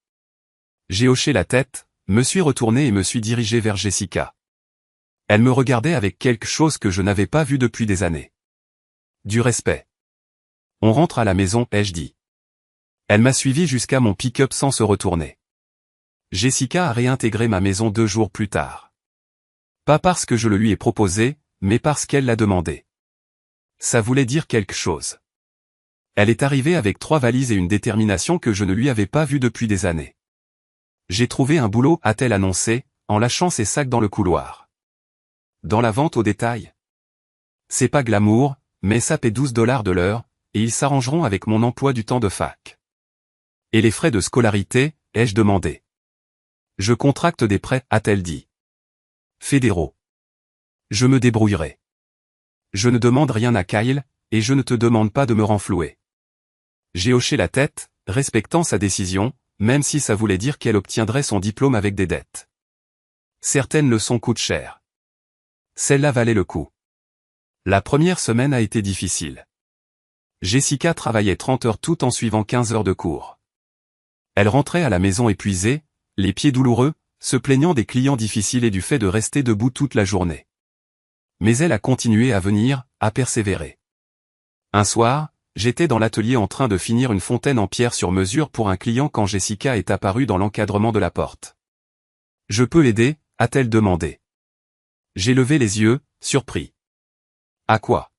J'ai hoché la tête, me suis retourné et me suis dirigé vers Jessica. Elle me regardait avec quelque chose que je n'avais pas vu depuis des années. Du respect. On rentre à la maison, ai-je dit. Elle m'a suivi jusqu'à mon pick-up sans se retourner. Jessica a réintégré ma maison 2 jours plus tard. Pas parce que je le lui ai proposé, mais parce qu'elle l'a demandé. Ça voulait dire quelque chose. Elle est arrivée avec 3 valises et une détermination que je ne lui avais pas vue depuis des années. J'ai trouvé un boulot, a-t-elle annoncé, en lâchant ses sacs dans le couloir. Dans la vente au détail. C'est pas glamour, mais ça paie $12 de l'heure, et ils s'arrangeront avec mon emploi du temps de fac. Et les frais de scolarité, ai-je demandé. Je contracte des prêts, a-t-elle dit. Fédéraux. Je me débrouillerai. Je ne demande rien à Kyle, et je ne te demande pas de me renflouer. J'ai hoché la tête, respectant sa décision, même si ça voulait dire qu'elle obtiendrait son diplôme avec des dettes. Certaines leçons coûtent cher. Celle-là valait le coup. La première semaine a été difficile. Jessica travaillait 30 heures tout en suivant 15 heures de cours. Elle rentrait à la maison épuisée, les pieds douloureux, se plaignant des clients difficiles et du fait de rester debout toute la journée. Mais elle a continué à venir, à persévérer. Un soir, j'étais dans l'atelier en train de finir une fontaine en pierre sur mesure pour un client quand Jessica est apparue dans l'encadrement de la porte. « Je peux aider ?» a-t-elle demandé. J'ai levé les yeux, surpris. « À quoi ?»«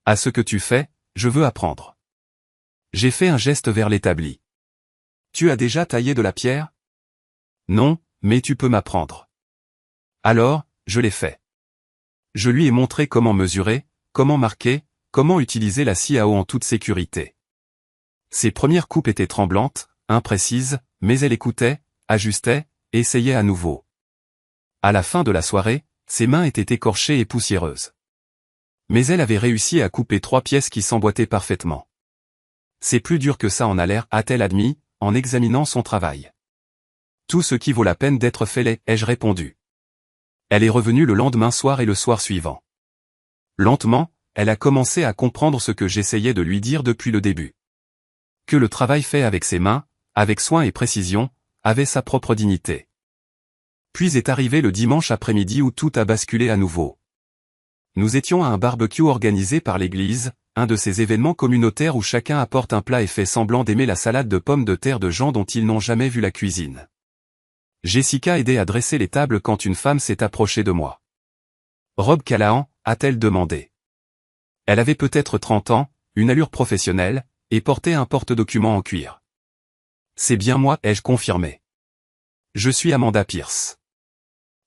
À ce que tu fais, je veux apprendre. » J'ai fait un geste vers l'établi. « Tu as déjà taillé de la pierre ?»« Non, mais tu peux m'apprendre. » Alors, je l'ai fait. Je lui ai montré comment mesurer, comment marquer, comment utiliser la scie à eau en toute sécurité. Ses premières coupes étaient tremblantes, imprécises, mais elle écoutait, ajustait, essayait à nouveau. À la fin de la soirée, ses mains étaient écorchées et poussiéreuses. Mais elle avait réussi à couper 3 pièces qui s'emboîtaient parfaitement. C'est plus dur que ça en a l'air, a-t-elle admis, en examinant son travail. Tout ce qui vaut la peine d'être fait l'est, ai-je répondu. Elle est revenue le lendemain soir et le soir suivant. Lentement, elle a commencé à comprendre ce que j'essayais de lui dire depuis le début. Que le travail fait avec ses mains, avec soin et précision, avait sa propre dignité. Puis est arrivé le dimanche après-midi où tout a basculé à nouveau. Nous étions à un barbecue organisé par l'église, un de ces événements communautaires où chacun apporte un plat et fait semblant d'aimer la salade de pommes de terre de gens dont ils n'ont jamais vu la cuisine. Jessica aidait à dresser les tables quand une femme s'est approchée de moi. « Rob Callahan ?» a-t-elle demandé. Elle avait peut-être 30 ans, une allure professionnelle, et portait un porte-documents en cuir. « C'est bien moi, ai-je confirmé. Je suis Amanda Pierce.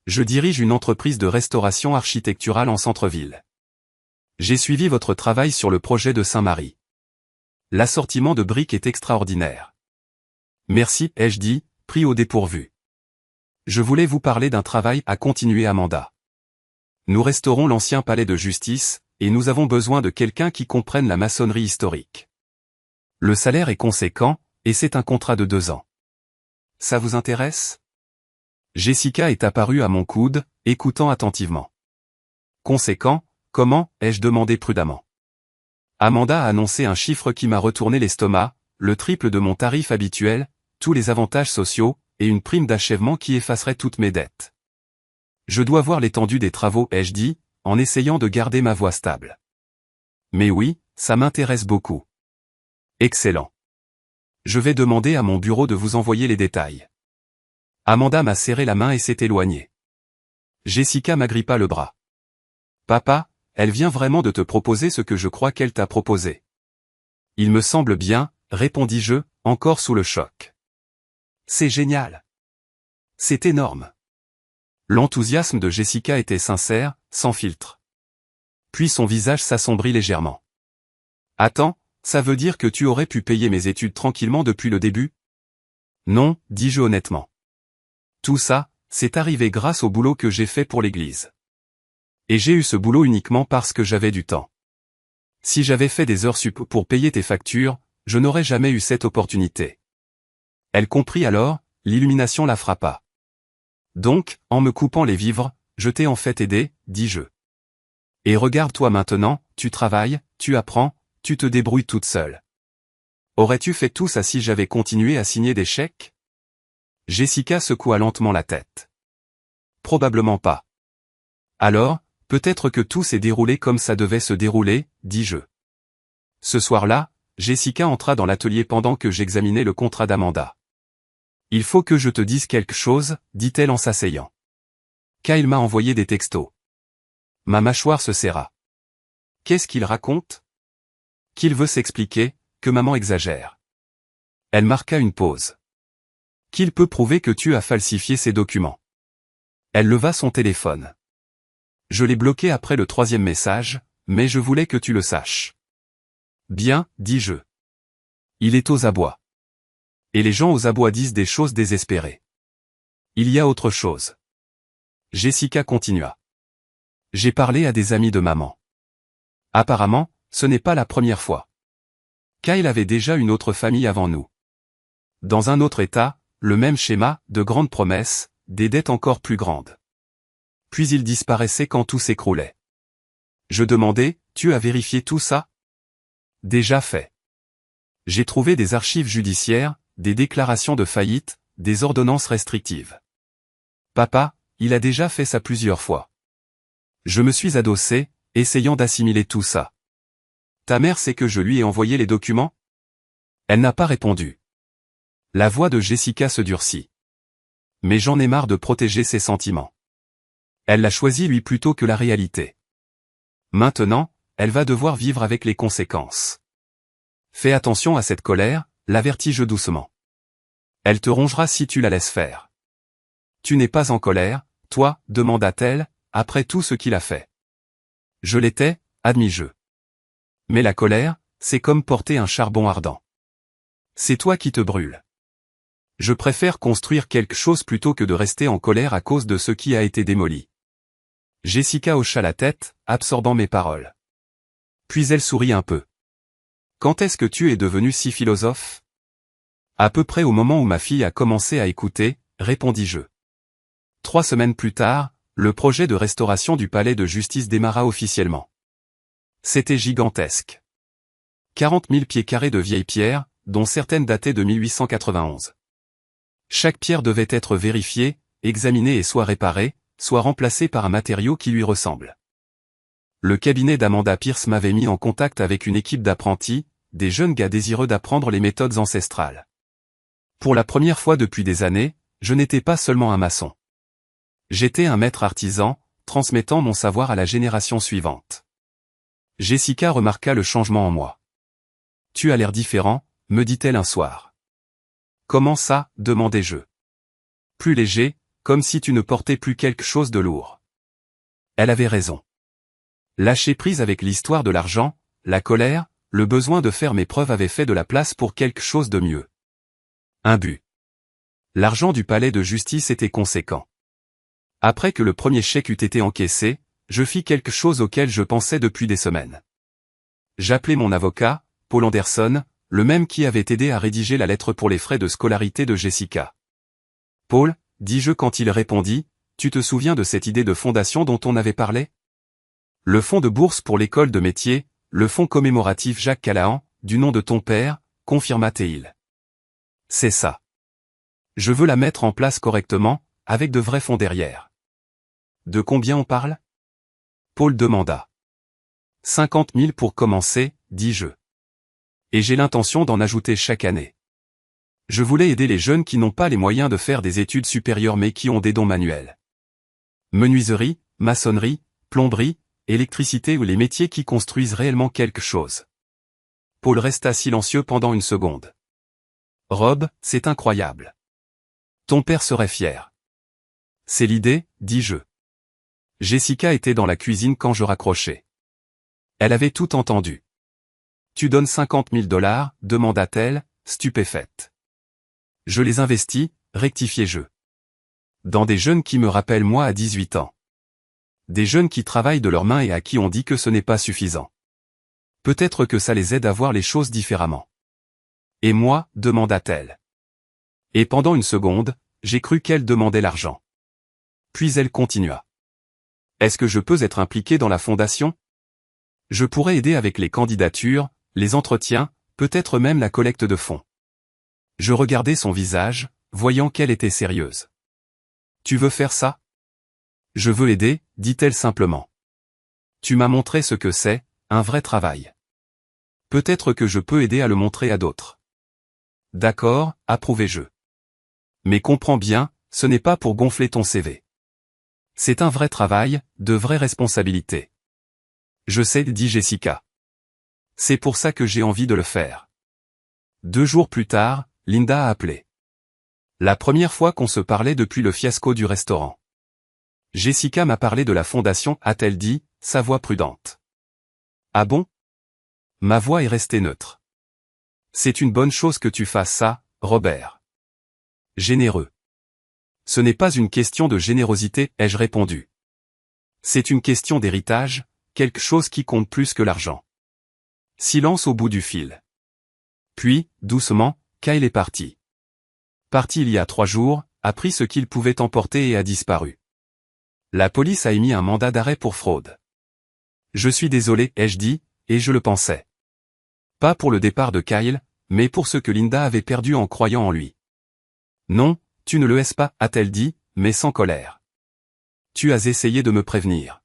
Je dirige une entreprise de restauration architecturale en centre-ville. J'ai suivi votre travail sur le projet de Saint-Marie. L'assortiment de briques est extraordinaire. Merci, ai-je dit, pris au dépourvu. Je voulais vous parler d'un travail à continuer, Amanda. Nous restaurons l'ancien palais de justice, et nous avons besoin de quelqu'un qui comprenne la maçonnerie historique. Le salaire est conséquent, et c'est un contrat de 2 ans. Ça vous intéresse? Jessica est apparue à mon coude, écoutant attentivement. Conséquent, comment, ai-je demandé prudemment. Amanda a annoncé un chiffre qui m'a retourné l'estomac, le triple de mon tarif habituel, tous les avantages sociaux, et une prime d'achèvement qui effacerait toutes mes dettes. Je dois voir l'étendue des travaux, ai-je dit, en essayant de garder ma voix stable. Mais oui, ça m'intéresse beaucoup. Excellent. Je vais demander à mon bureau de vous envoyer les détails. Amanda m'a serré la main et s'est éloignée. Jessica m'agrippa le bras. Papa, elle vient vraiment de te proposer ce que je crois qu'elle t'a proposé. Il me semble bien, répondis-je, encore sous le choc. C'est génial. C'est énorme. L'enthousiasme de Jessica était sincère, sans filtre. Puis son visage s'assombrit légèrement. Attends, ça veut dire que tu aurais pu payer mes études tranquillement depuis le début? Non, dis-je honnêtement. Tout ça, c'est arrivé grâce au boulot que j'ai fait pour l'église. Et j'ai eu ce boulot uniquement parce que j'avais du temps. Si j'avais fait des heures sup pour payer tes factures, je n'aurais jamais eu cette opportunité. Elle comprit alors, l'illumination la frappa. Donc, en me coupant les vivres, je t'ai en fait aidé, dis-je. Et regarde-toi maintenant, tu travailles, tu apprends, tu te débrouilles toute seule. Aurais-tu fait tout ça si j'avais continué à signer des chèques? Jessica secoua lentement la tête. Probablement pas. Alors, peut-être que tout s'est déroulé comme ça devait se dérouler, dis-je. Ce soir-là, Jessica entra dans l'atelier pendant que j'examinais le contrat d'Amanda. Il faut que je te dise quelque chose, dit-elle en s'asseyant. Kyle m'a envoyé des textos. Ma mâchoire se serra. Qu'est-ce qu'il raconte? Qu'il veut s'expliquer, que maman exagère. Elle marqua une pause. Qu'il peut prouver que tu as falsifié ces documents. Elle leva son téléphone. Je l'ai bloqué après le 3e message, mais je voulais que tu le saches. Bien, dis-je. Il est aux abois. Et les gens aux abois disent des choses désespérées. Il y a autre chose. Jessica continua. J'ai parlé à des amis de maman. Apparemment, ce n'est pas la première fois. Kyle avait déjà une autre famille avant nous. Dans un autre état, le même schéma, de grandes promesses, des dettes encore plus grandes. Puis il disparaissait quand tout s'écroulait. Je demandais, tu as vérifié tout ça? Déjà fait. J'ai trouvé des archives judiciaires, des déclarations de faillite, des ordonnances restrictives. Papa, il a déjà fait ça plusieurs fois. Je me suis adossé, essayant d'assimiler tout ça. Ta mère sait que je lui ai envoyé les documents? Elle n'a pas répondu. La voix de Jessica se durcit. Mais j'en ai marre de protéger ses sentiments. Elle l'a choisi lui plutôt que la réalité. Maintenant, elle va devoir vivre avec les conséquences. Fais attention à cette colère, l'avertis-je doucement. Elle te rongera si tu la laisses faire. Tu n'es pas en colère, toi, demanda-t-elle, après tout ce qu'il a fait. Je l'étais, admis-je. Mais la colère, c'est comme porter un charbon ardent. C'est toi qui te brûles. Je préfère construire quelque chose plutôt que de rester en colère à cause de ce qui a été démoli. Jessica hocha la tête, absorbant mes paroles. Puis elle sourit un peu. Quand est-ce que tu es devenu si philosophe? À peu près au moment où ma fille a commencé à écouter, répondis-je. 3 semaines plus tard, le projet de restauration du palais de justice démarra officiellement. C'était gigantesque. 40 000 pieds carrés de vieilles pierres, dont certaines dataient de 1891. Chaque pierre devait être vérifiée, examinée et soit réparée, soit remplacée par un matériau qui lui ressemble. Le cabinet d'Amanda Pierce m'avait mis en contact avec une équipe d'apprentis, des jeunes gars désireux d'apprendre les méthodes ancestrales. Pour la première fois depuis des années, je n'étais pas seulement un maçon. J'étais un maître artisan, transmettant mon savoir à la génération suivante. Jessica remarqua le changement en moi. « Tu as l'air différent », me dit-elle un soir. « Comment ça ?» demandai-je. « Plus léger, comme si tu ne portais plus quelque chose de lourd. » Elle avait raison. Lâcher prise avec l'histoire de l'argent, la colère, le besoin de faire mes preuves avait fait de la place pour quelque chose de mieux. Un but. L'argent du palais de justice était conséquent. Après que le premier chèque eut été encaissé, je fis quelque chose auquel je pensais depuis des semaines. J'appelai mon avocat, Paul Anderson, le même qui avait aidé à rédiger la lettre pour les frais de scolarité de Jessica. « Paul, dis-je quand il répondit, tu te souviens de cette idée de fondation dont on avait parlé ? Le fonds de bourse pour l'école de métier, le fonds commémoratif Jacques Callahan, du nom de ton père, confirma Théil. C'est ça. Je veux la mettre en place correctement, avec de vrais fonds derrière. De combien on parle ? Paul demanda. 50 000 pour commencer, dis-je. Et j'ai l'intention d'en ajouter chaque année. Je voulais aider les jeunes qui n'ont pas les moyens de faire des études supérieures mais qui ont des dons manuels. Menuiserie, maçonnerie, plomberie, électricité ou les métiers qui construisent réellement quelque chose. Paul resta silencieux pendant une seconde. Rob, c'est incroyable. Ton père serait fier. C'est l'idée, dis-je. Jessica était dans la cuisine quand je raccrochai. Elle avait tout entendu. Tu donnes 50 000 $, demanda-t-elle, stupéfaite. Je les investis, rectifiai-je. Dans des jeunes qui me rappellent moi à 18 ans. Des jeunes qui travaillent de leurs mains et à qui on dit que ce n'est pas suffisant. Peut-être que ça les aide à voir les choses différemment. Et moi, demanda-t-elle. Et pendant une seconde, j'ai cru qu'elle demandait l'argent. Puis elle continua. Est-ce que je peux être impliqué dans la fondation ? Je pourrais aider avec les candidatures, les entretiens, peut-être même la collecte de fonds. Je regardai son visage, voyant qu'elle était sérieuse. Tu veux faire ça ? Je veux aider, dit-elle simplement. Tu m'as montré ce que c'est, un vrai travail. Peut-être que je peux aider à le montrer à d'autres. D'accord, approuvai-je. Mais comprends bien, ce n'est pas pour gonfler ton CV. C'est un vrai travail, de vraies responsabilités. Je sais, dit Jessica. C'est pour ça que j'ai envie de le faire. 2 jours plus tard, Linda a appelé. La première fois qu'on se parlait depuis le fiasco du restaurant. Jessica m'a parlé de la fondation, a-t-elle dit, sa voix prudente. Ah bon ? Ma voix est restée neutre. C'est une bonne chose que tu fasses ça, Robert. Généreux. Ce n'est pas une question de générosité, ai-je répondu. C'est une question d'héritage, quelque chose qui compte plus que l'argent. Silence au bout du fil. Puis, doucement, Kyle est parti. Parti il y a 3 jours, a pris ce qu'il pouvait emporter et a disparu. La police a émis un mandat d'arrêt pour fraude. Je suis désolé, ai-je dit, et je le pensais. Pas pour le départ de Kyle, mais pour ce que Linda avait perdu en croyant en lui. Non, tu ne le hais pas, a-t-elle dit, mais sans colère. Tu as essayé de me prévenir.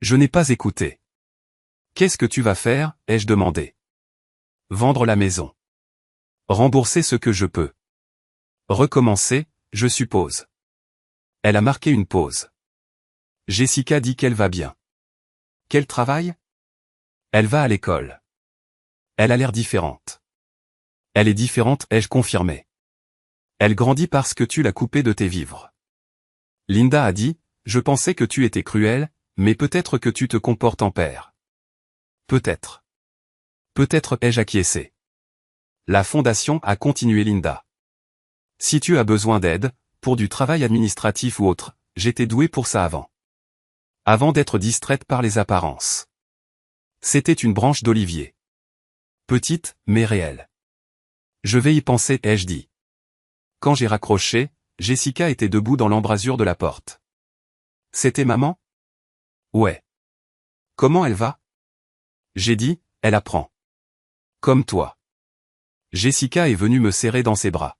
Je n'ai pas écouté. Qu'est-ce que tu vas faire, ai-je demandé. Vendre la maison. Rembourser ce que je peux. Recommencer, je suppose. Elle a marqué une pause. Jessica dit qu'elle va bien. Quel travail ? Elle va à l'école. Elle a l'air différente. Elle est différente, ai-je confirmé. Elle grandit parce que tu l'as coupée de tes vivres. Linda a dit, je pensais que tu étais cruel, mais peut-être que tu te comportes en père. Peut-être. Peut-être ai-je acquiescé. La fondation a continué Linda. Si tu as besoin d'aide, pour du travail administratif ou autre, j'étais doué pour ça avant. Avant d'être distraite par les apparences. C'était une branche d'olivier. Petite, mais réelle. Je vais y penser, ai-je dit. Quand j'ai raccroché, Jessica était debout dans l'embrasure de la porte. C'était maman ? Ouais. Comment elle va ? J'ai dit, elle apprend. Comme toi. Jessica est venue me serrer dans ses bras.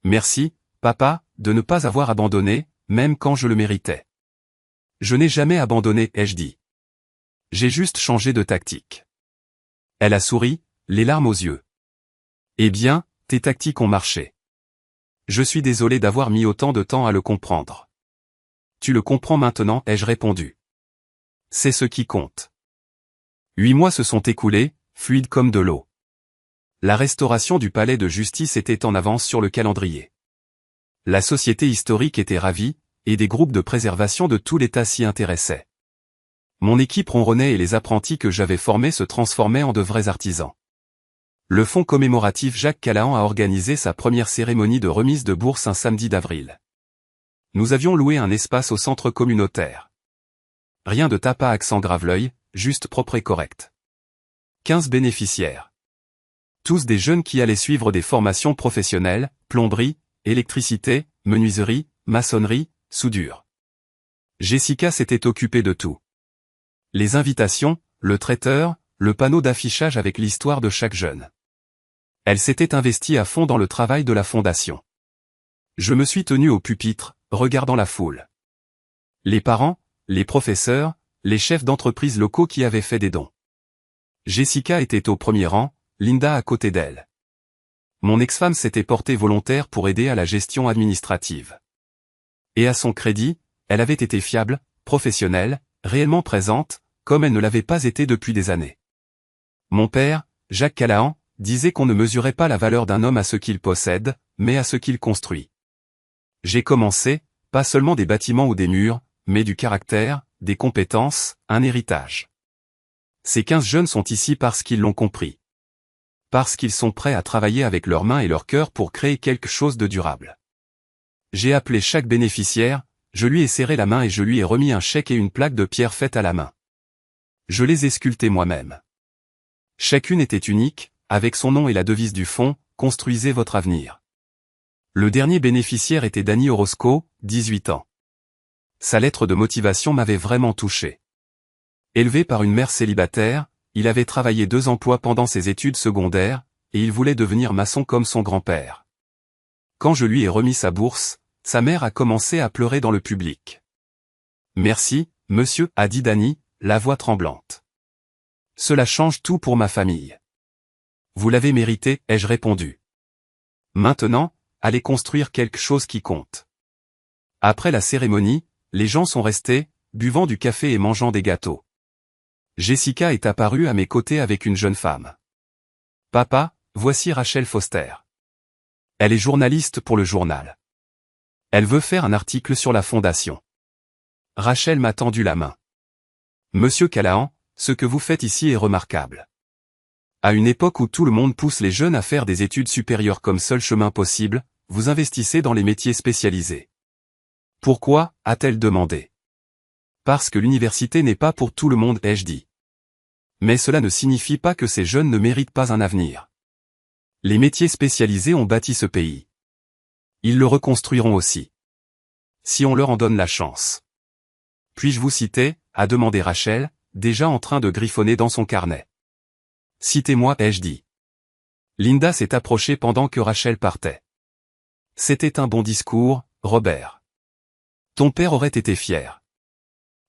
Merci, papa, de ne pas avoir abandonné, même quand je le méritais. Je n'ai jamais abandonné, ai-je dit. J'ai juste changé de tactique. Elle a souri, les larmes aux yeux. Eh bien, tes tactiques ont marché. Je suis désolé d'avoir mis autant de temps à le comprendre. Tu le comprends maintenant, ai-je répondu. C'est ce qui compte. 8 mois se sont écoulés, fluides comme de l'eau. La restauration du palais de justice était en avance sur le calendrier. La société historique était ravie, et des groupes de préservation de tout l'État s'y intéressaient. Mon équipe ronronnait et les apprentis que j'avais formés se transformaient en de vrais artisans. Le fonds commémoratif Jacques Calahan a organisé sa première cérémonie de remise de bourse un samedi d'avril. Nous avions loué un espace au centre communautaire. Rien de tapas accent grave-l'œil, juste propre et correct. 15 bénéficiaires. Tous des jeunes qui allaient suivre des formations professionnelles, plomberie, électricité, menuiserie, maçonnerie, soudure. Jessica s'était occupée de tout. Les invitations, le traiteur, le panneau d'affichage avec l'histoire de chaque jeune. Elle s'était investie à fond dans le travail de la fondation. Je me suis tenu au pupitre, regardant la foule. Les parents, les professeurs, les chefs d'entreprise locaux qui avaient fait des dons. Jessica était au premier rang, Linda à côté d'elle. Mon ex-femme s'était portée volontaire pour aider à la gestion administrative. Et à son crédit, elle avait été fiable, professionnelle, réellement présente, comme elle ne l'avait pas été depuis des années. Mon père, Jacques Calahan, disait qu'on ne mesurait pas la valeur d'un homme à ce qu'il possède, mais à ce qu'il construit. J'ai commencé, pas seulement des bâtiments ou des murs, mais du caractère, des compétences, un héritage. Ces 15 jeunes sont ici parce qu'ils l'ont compris. Parce qu'ils sont prêts à travailler avec leurs mains et leur cœur pour créer quelque chose de durable. J'ai appelé chaque bénéficiaire, je lui ai serré la main et je lui ai remis un chèque et une plaque de pierre faite à la main. Je les ai sculptés moi-même. Chacune était unique, avec son nom et la devise du fonds, construisez votre avenir. Le dernier bénéficiaire était Danny Orozco, 18 ans. Sa lettre de motivation m'avait vraiment touché. Élevé par une mère célibataire, il avait travaillé 2 emplois pendant ses études secondaires, et il voulait devenir maçon comme son grand-père. Quand je lui ai remis sa bourse, sa mère a commencé à pleurer dans le public. « Merci, monsieur » a dit Danny, la voix tremblante. « Cela change tout pour ma famille. »« Vous l'avez mérité » ai-je répondu. « Maintenant, allez construire quelque chose qui compte. » Après la cérémonie, les gens sont restés, buvant du café et mangeant des gâteaux. Jessica est apparue à mes côtés avec une jeune femme. « Papa, voici Rachel Foster. Elle est journaliste pour le journal. Elle veut faire un article sur la fondation. » Rachel m'a tendu la main. « Monsieur Calahan, ce que vous faites ici est remarquable. À une époque où tout le monde pousse les jeunes à faire des études supérieures comme seul chemin possible, vous investissez dans les métiers spécialisés. » Pourquoi, a-t-elle demandé. Parce que l'université n'est pas pour tout le monde, ai-je dit. Mais cela ne signifie pas que ces jeunes ne méritent pas un avenir. Les métiers spécialisés ont bâti ce pays. Ils le reconstruiront aussi. Si on leur en donne la chance. Puis-je vous citer, a demandé Rachel, déjà en train de griffonner dans son carnet. Citez-moi, ai-je dit. Linda s'est approchée pendant que Rachel partait. C'était un bon discours, Robert. Ton père aurait été fier.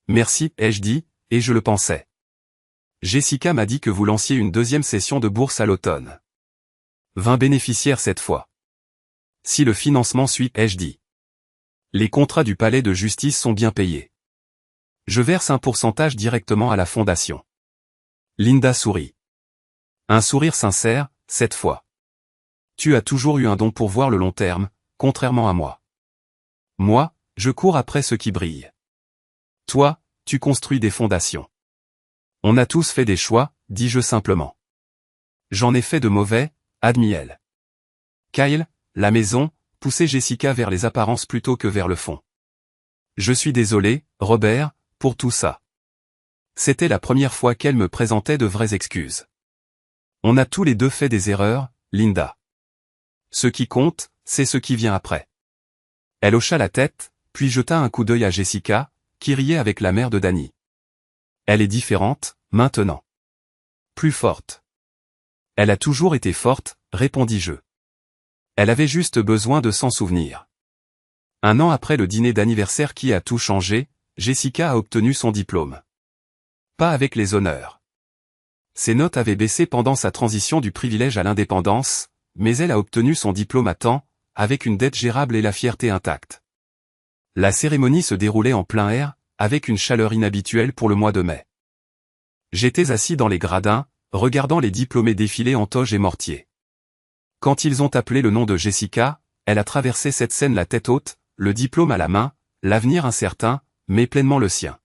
Merci, ai-je dit, et je le pensais. Jessica m'a dit que vous lanciez une 2e session de bourse à l'automne. 20 bénéficiaires cette fois. Si le financement suit, ai-je dit. Les contrats du palais de justice sont bien payés. Je verse un pourcentage directement à la fondation. Linda sourit. Un sourire sincère, cette fois. Tu as toujours eu un don pour voir le long terme, contrairement à moi. Moi, je cours après ce qui brille. Toi, tu construis des fondations. On a tous fait des choix, dis-je simplement. J'en ai fait de mauvais, admit elle. Kyle, la maison, poussait Jessica vers les apparences plutôt que vers le fond. Je suis désolé, Robert, pour tout ça. C'était la première fois qu'elle me présentait de vraies excuses. On a tous les deux fait des erreurs, Linda. Ce qui compte, c'est ce qui vient après. Elle hocha la tête, puis jeta un coup d'œil à Jessica, qui riait avec la mère de Danny. Elle est différente, maintenant. Plus forte. Elle a toujours été forte, répondis-je. Elle avait juste besoin de s'en souvenir. 1 an après le dîner d'anniversaire qui a tout changé, Jessica a obtenu son diplôme. Pas avec les honneurs. Ses notes avaient baissé pendant sa transition du privilège à l'indépendance, mais elle a obtenu son diplôme à temps, avec une dette gérable et la fierté intacte. La cérémonie se déroulait en plein air, avec une chaleur inhabituelle pour le mois de mai. J'étais assis dans les gradins, regardant les diplômés défiler en toge et mortier. Quand ils ont appelé le nom de Jessica, elle a traversé cette scène la tête haute, le diplôme à la main, l'avenir incertain, mais pleinement le sien.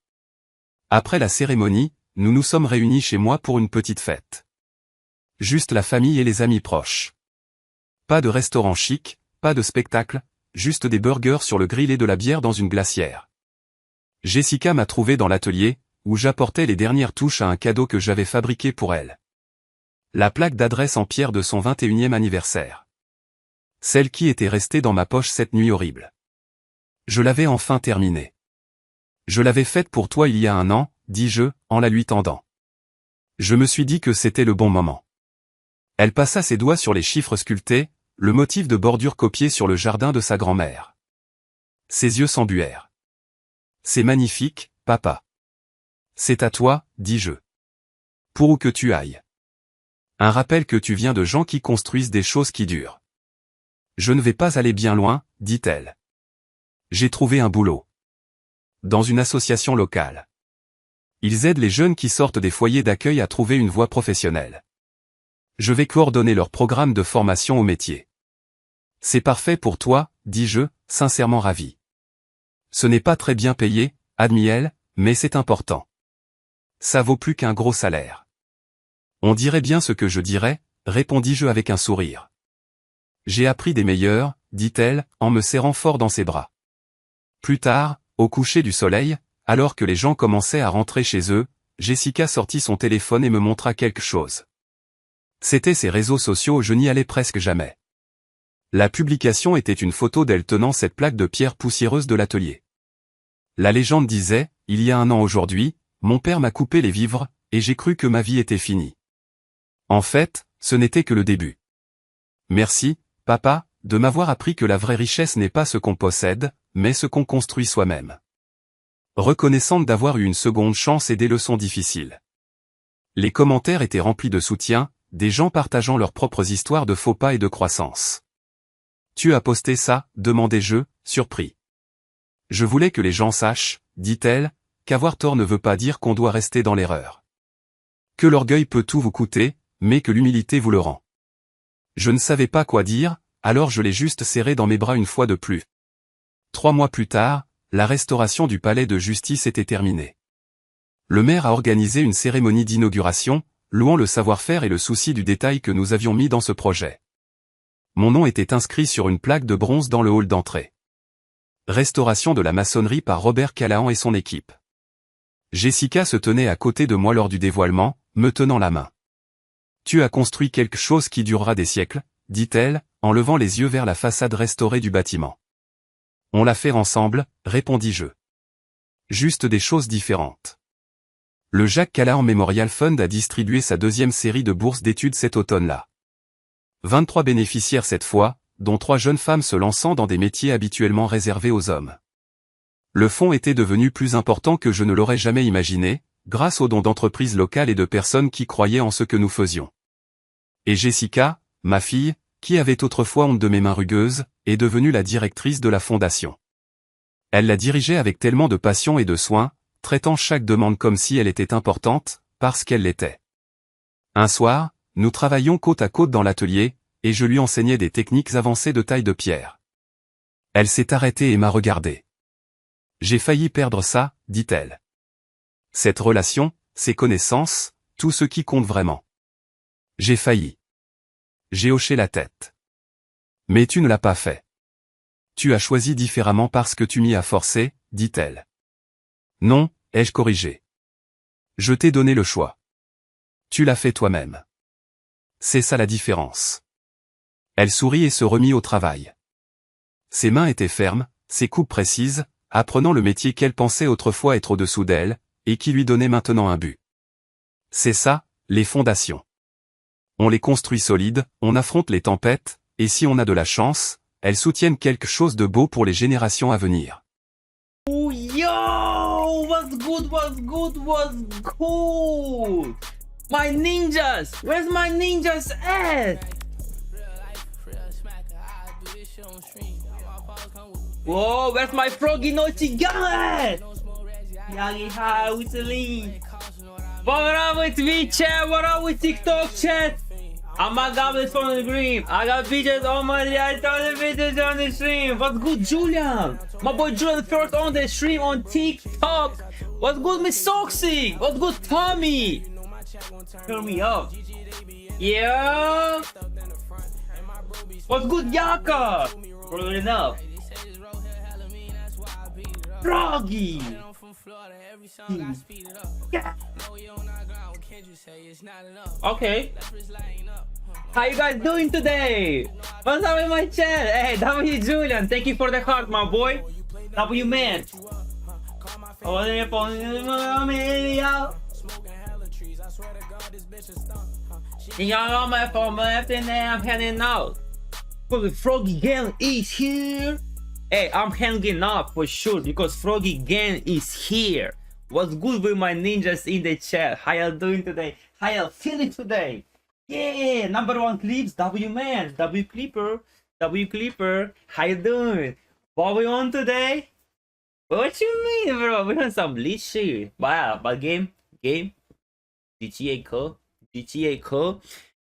Après la cérémonie, nous nous sommes réunis chez moi pour une petite fête. Juste la famille et les amis proches. Pas de restaurant chic, pas de spectacle, juste des burgers sur le grill et de la bière dans une glacière. Jessica m'a trouvé dans l'atelier, où j'apportais les dernières touches à un cadeau que j'avais fabriqué pour elle. La plaque d'adresse en pierre de son 21e anniversaire. Celle qui était restée dans ma poche cette nuit horrible. Je l'avais enfin terminée. Je l'avais faite pour toi il y a 1 an, dis-je, en la lui tendant. Je me suis dit que c'était le bon moment. Elle passa ses doigts sur les chiffres sculptés, le motif de bordure copié sur le jardin de sa grand-mère. Ses yeux s'embuèrent. C'est magnifique, papa. C'est à toi, dis-je. Pour où que tu ailles. Un rappel que tu viens de gens qui construisent des choses qui durent. Je ne vais pas aller bien loin, dit-elle. J'ai trouvé un boulot. Dans une association locale. Ils aident les jeunes qui sortent des foyers d'accueil à trouver une voie professionnelle. Je vais coordonner leur programme de formation au métier. C'est parfait pour toi, dis-je, sincèrement ravi. Ce n'est pas très bien payé, admit-elle, mais c'est important. Ça vaut plus qu'un gros salaire. On dirait bien ce que je dirais, répondis-je avec un sourire. J'ai appris des meilleurs, dit-elle, en me serrant fort dans ses bras. Plus tard, au coucher du soleil, alors que les gens commençaient à rentrer chez eux, Jessica sortit son téléphone et me montra quelque chose. C'était ses réseaux sociaux, je n'y allais presque jamais. La publication était une photo d'elle tenant cette plaque de pierre poussiéreuse de l'atelier. La légende disait, il y a 1 an aujourd'hui, mon père m'a coupé les vivres, et j'ai cru que ma vie était finie. En fait, ce n'était que le début. Merci, papa, de m'avoir appris que la vraie richesse n'est pas ce qu'on possède, mais ce qu'on construit soi-même. Reconnaissante d'avoir eu une seconde chance et des leçons difficiles. Les commentaires étaient remplis de soutien, des gens partageant leurs propres histoires de faux pas et de croissance. Tu as posté ça, demandai-je, surpris. Je voulais que les gens sachent, dit-elle, qu'avoir tort ne veut pas dire qu'on doit rester dans l'erreur. Que l'orgueil peut tout vous coûter, mais que l'humilité vous le rend. Je ne savais pas quoi dire, alors je l'ai juste serré dans mes bras une fois de plus. 3 mois plus tard, la restauration du palais de justice était terminée. Le maire a organisé une cérémonie d'inauguration, louant le savoir-faire et le souci du détail que nous avions mis dans ce projet. Mon nom était inscrit sur une plaque de bronze dans le hall d'entrée. Restauration de la maçonnerie par Robert Callahan et son équipe. Jessica se tenait à côté de moi lors du dévoilement, me tenant la main. Tu as construit quelque chose qui durera des siècles, dit-elle, en levant les yeux vers la façade restaurée du bâtiment. On l'a fait ensemble, répondis-je. Juste des choses différentes. Le Jacques Callahan Memorial Fund a distribué sa 2e série de bourses d'études cet automne-là. 23 bénéficiaires cette fois, dont 3 jeunes femmes se lançant dans des métiers habituellement réservés aux hommes. Le fonds était devenu plus important que je ne l'aurais jamais imaginé, grâce aux dons d'entreprises locales et de personnes qui croyaient en ce que nous faisions. Et Jessica, ma fille, qui avait autrefois honte de mes mains rugueuses, est devenue la directrice de la fondation. Elle la dirigeait avec tellement de passion et de soin, traitant chaque demande comme si elle était importante, parce qu'elle l'était. Un soir, nous travaillions côte à côte dans l'atelier, et je lui enseignais des techniques avancées de taille de pierre. Elle s'est arrêtée et m'a regardé. J'ai failli perdre ça, dit-elle. Cette relation, ces connaissances, tout ce qui compte vraiment. J'ai failli. J'ai hoché la tête. Mais tu ne l'as pas fait. Tu as choisi différemment parce que tu m'y as forcé, dit-elle. Non, ai-je corrigé. Je t'ai donné le choix. Tu l'as fait toi-même. C'est ça la différence. Elle sourit et se remit au travail. Ses mains étaient fermes, ses coupes précises, apprenant le métier qu'elle pensait autrefois être au-dessous d'elle, et qui lui donnait maintenant un but. C'est ça, les fondations. On les construit solides, on affronte les tempêtes, et si on a de la chance, elles soutiennent quelque chose de beau pour les générations à venir. Oh yo! What's good, what's good, what's good? My ninjas! Where's my ninjas at? Whoa, where's my froggy naughty guy? Yagi hi with the lead. What up with me chat? What up with TikTok chat? I'm a goblet from the green. I got bitches on my I got the bitches on the stream. What's good, Julian? My boy Julian first on the stream on TikTok. What's good, Miss Soxy? What's good, Tommy? Turn me up. Yeah. What's good, Yaka? Rolling up. Froggy. Yeah. Okay. How you guys doing today? What's up with my chat? Hey, W Julian, thank you for the heart, my boy. W man. Oh, y'all on my phone left and then I'm heading out. Because Froggy Gang is here. Hey, I'm hanging up for sure because Froggy Gang is here. What's good with my ninjas in the chat? How y'all doing today? How y'all feeling today? Yeah, number one clips, W man, W Clipper. How you doing? What we on today? What you mean, bro? We on some lit shit. Wow, but game. GTA cool.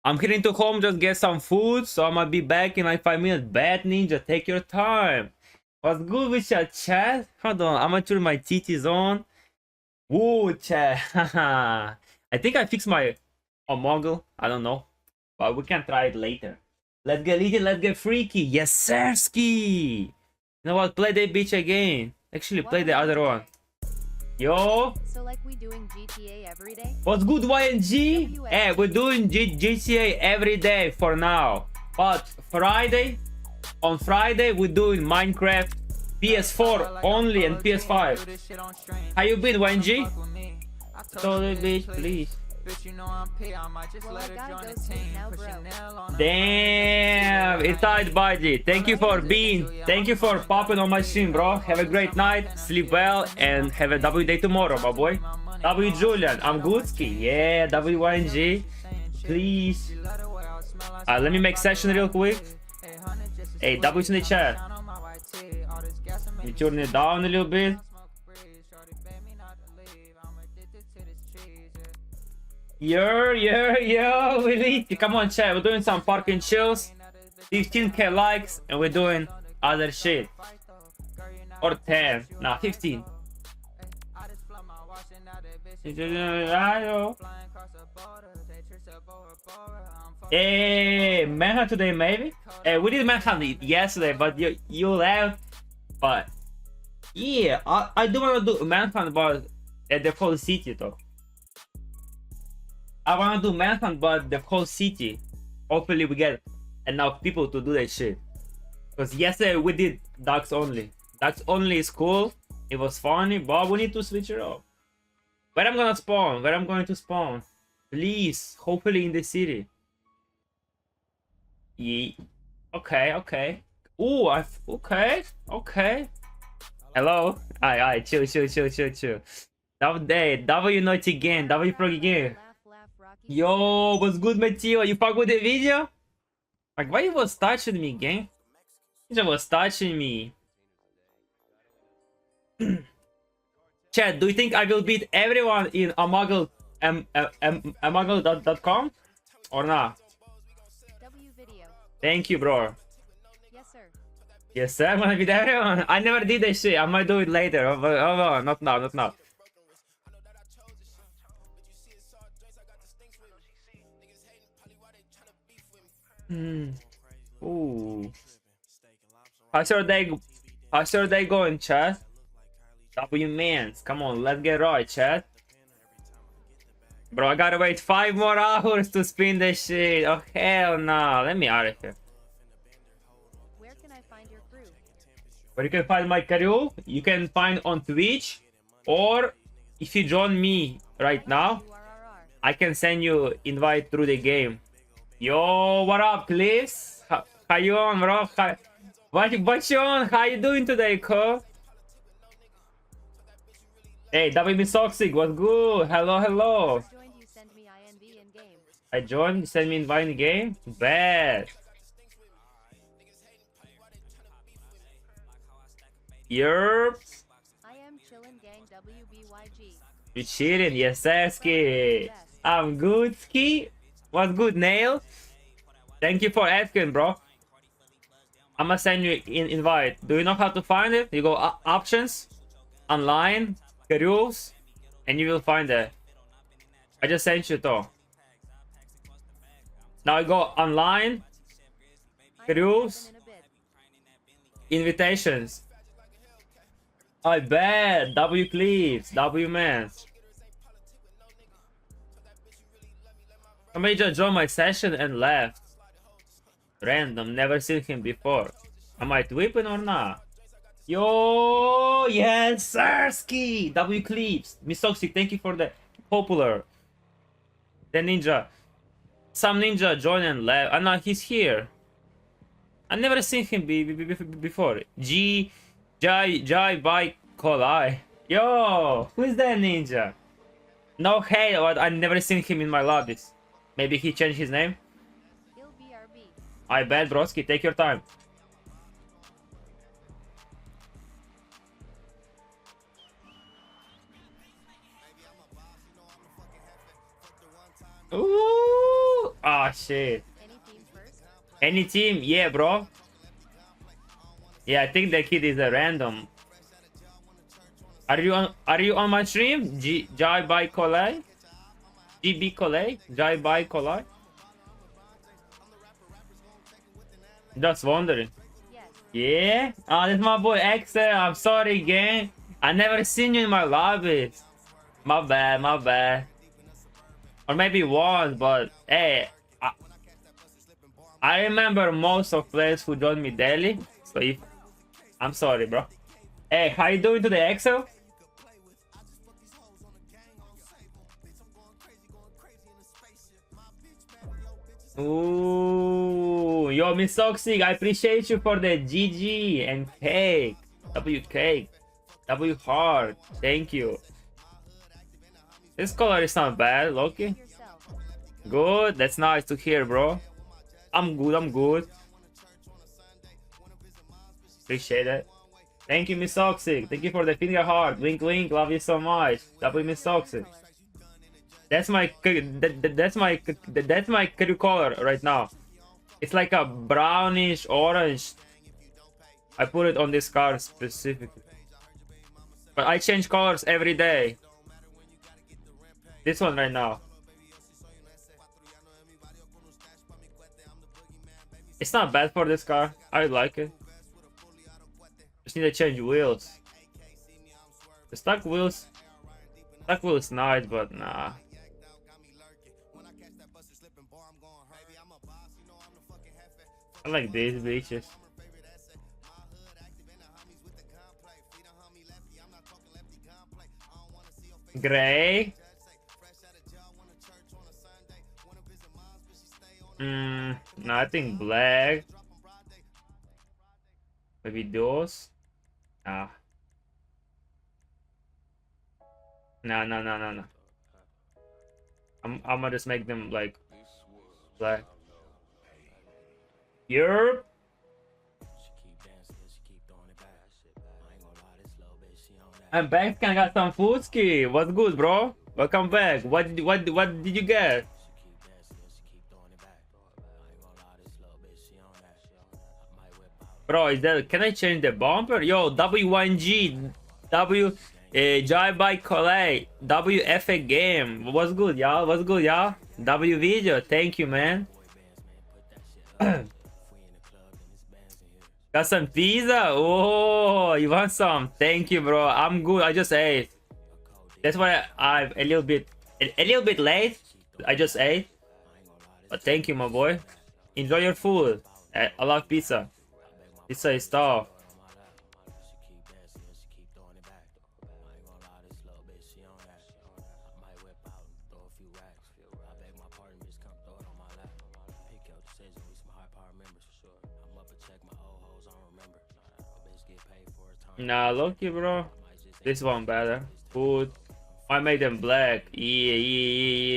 I'm heading to home, just get some food, so I'm gonna be back in like 5 minutes. Bad Ninja, take your time. What's good with your chat? Hold on, I'm gonna turn my TTs on. Whoa, chat. I think I fixed my Omegle. I don't know, but we can try it later. Let's get lit, let's get freaky. Yes, Sirski. You know what? Play that bitch again. Actually, play the other one. Yo. So like we doing GTA every day? What's good, YNG? Hey, we're doing GTA every day for now. But on Friday, we're doing Minecraft PS4 only and PS5. How you been, YNG? So the bitch, please. Damn, it's tight, buddy. Thank you for popping on my stream, bro. Have a great night, sleep well, and have a W day tomorrow, my boy. W Julian, I'm Goodski. Yeah, WYNG. Please. Let me make session real quick. Hey, W's in the chat. Let me turn it down a little bit. Yo, we need. Come on, chat. We're doing some parking chills. 15k likes, and we're doing other shit. Or 10. Nah, 15. Hey, manhunt today, maybe? Hey, we did manhunt yesterday, but you left. But yeah, I do want to do manhunt, but at the whole city though. I want to do manhunt, but the whole city. Hopefully we get enough people to do that shit. Because yesterday we did ducks only. Ducks only is cool. It was funny, but we need to switch it up. Where I'm gonna spawn? Where I'm going to spawn? Please, hopefully in the city. Yeah. Okay. Ooh, okay. Hello. Alright, chill. W Naughty Game, W Froggy Game. Yo, what's good, Mateo? You fuck with the video? Like, why you was touching me, gang? You was touching me. Chat, do you think I will beat everyone in Omegle, Omegle.com? Or not? Thank you, bro. Yes, sir. I'm gonna beat everyone. I never did that shit. I might do it later. Oh, not now. Ooh. How's your day going, chat? W mans, come on, let's get right, chat. Bro, I gotta wait 5 more hours to spin this shit. Oh hell no, let me out of here. Where can I find your crew? Where you can find my crew? You can find on Twitch, or if you join me right now, I can send you invite through the game. Yo, what up, Cliff? How you on, bro? What you on? How you doing today, co? Hey, WB Toxic, what's good? Hello. I joined, you send me invite in the game? Bad. Yerp. I am chillin' gang WBYG. You cheating? Yes, Sirski. I'm good, Ski. What's good, Nail? Thank you for asking, bro. I'm gonna send you an invite. Do you know how to find it? You go options, online, Curious, and you will find it. I just sent you though. Now I go online. Curious. In a bit. Invitations. I bet. W clips. W mans. Somebody just joined my session and left. Random. Never seen him before. Am I whipping or not? Yo, yes, Sirski. W clips. Miss Toxic, thank you for the popular. The ninja. Some ninja joined and left. And now he's here. I never seen him before. Jai by Kolai. Yo, who is that ninja? No, hey, I never seen him in my lobbies. Maybe he changed his name. Il BRB. I bet, broski. Take your time. Ooh, ah, shit. Any team first? Any team? Yeah, bro. Yeah, I think the kid is a random. Are you on my stream? Jai by Kolai? GB Kolai? Jai by Kolai? Just wondering. Yes. Yeah? Oh, that's my boy Excel. I'm sorry, gang. I never seen you in my lobbies. My bad, my bad. Or maybe once, but hey, I remember most of players who joined me daily. So if I'm sorry, bro. Hey, how you doing today, Excel? Ooh, yo, Miss Toxic, I appreciate you for the GG and cake. W heart. Thank you. This color is not bad, Loki. Yourself. Good. That's nice to hear, bro. I'm good. I'm good. Appreciate it. Thank you, Miss Toxic. Thank you for the finger heart. Wink, wink. Love you so much. W Miss Toxic. That's my curry color right now. It's like a brownish orange. I put it on this card specifically. But I change colors every day. This one right now. It's not bad for this car. I like it. Just need to change wheels. The stock wheels nice, but nah. I like these bitches. Gray. No, I think black. Maybe those. Ah. No. I'm gonna just make them like black. Europe. I'm back. Can I got some food ski? What's good, bro? Welcome back. What did you get? Bro, is that? Can I change the bumper? Yo, W1G, Jai by Kolai, WFA game. What's good, y'all? What's good, y'all? W video. Thank you, man. Got some pizza? Oh, you want some? Thank you, bro. I'm good. I just ate. That's why I'm a little bit late. I just ate. But thank you, my boy. Enjoy your food. I love pizza. Pizza is tough. Nah, lucky, bro. This one better. Food. I made them black. Yeah.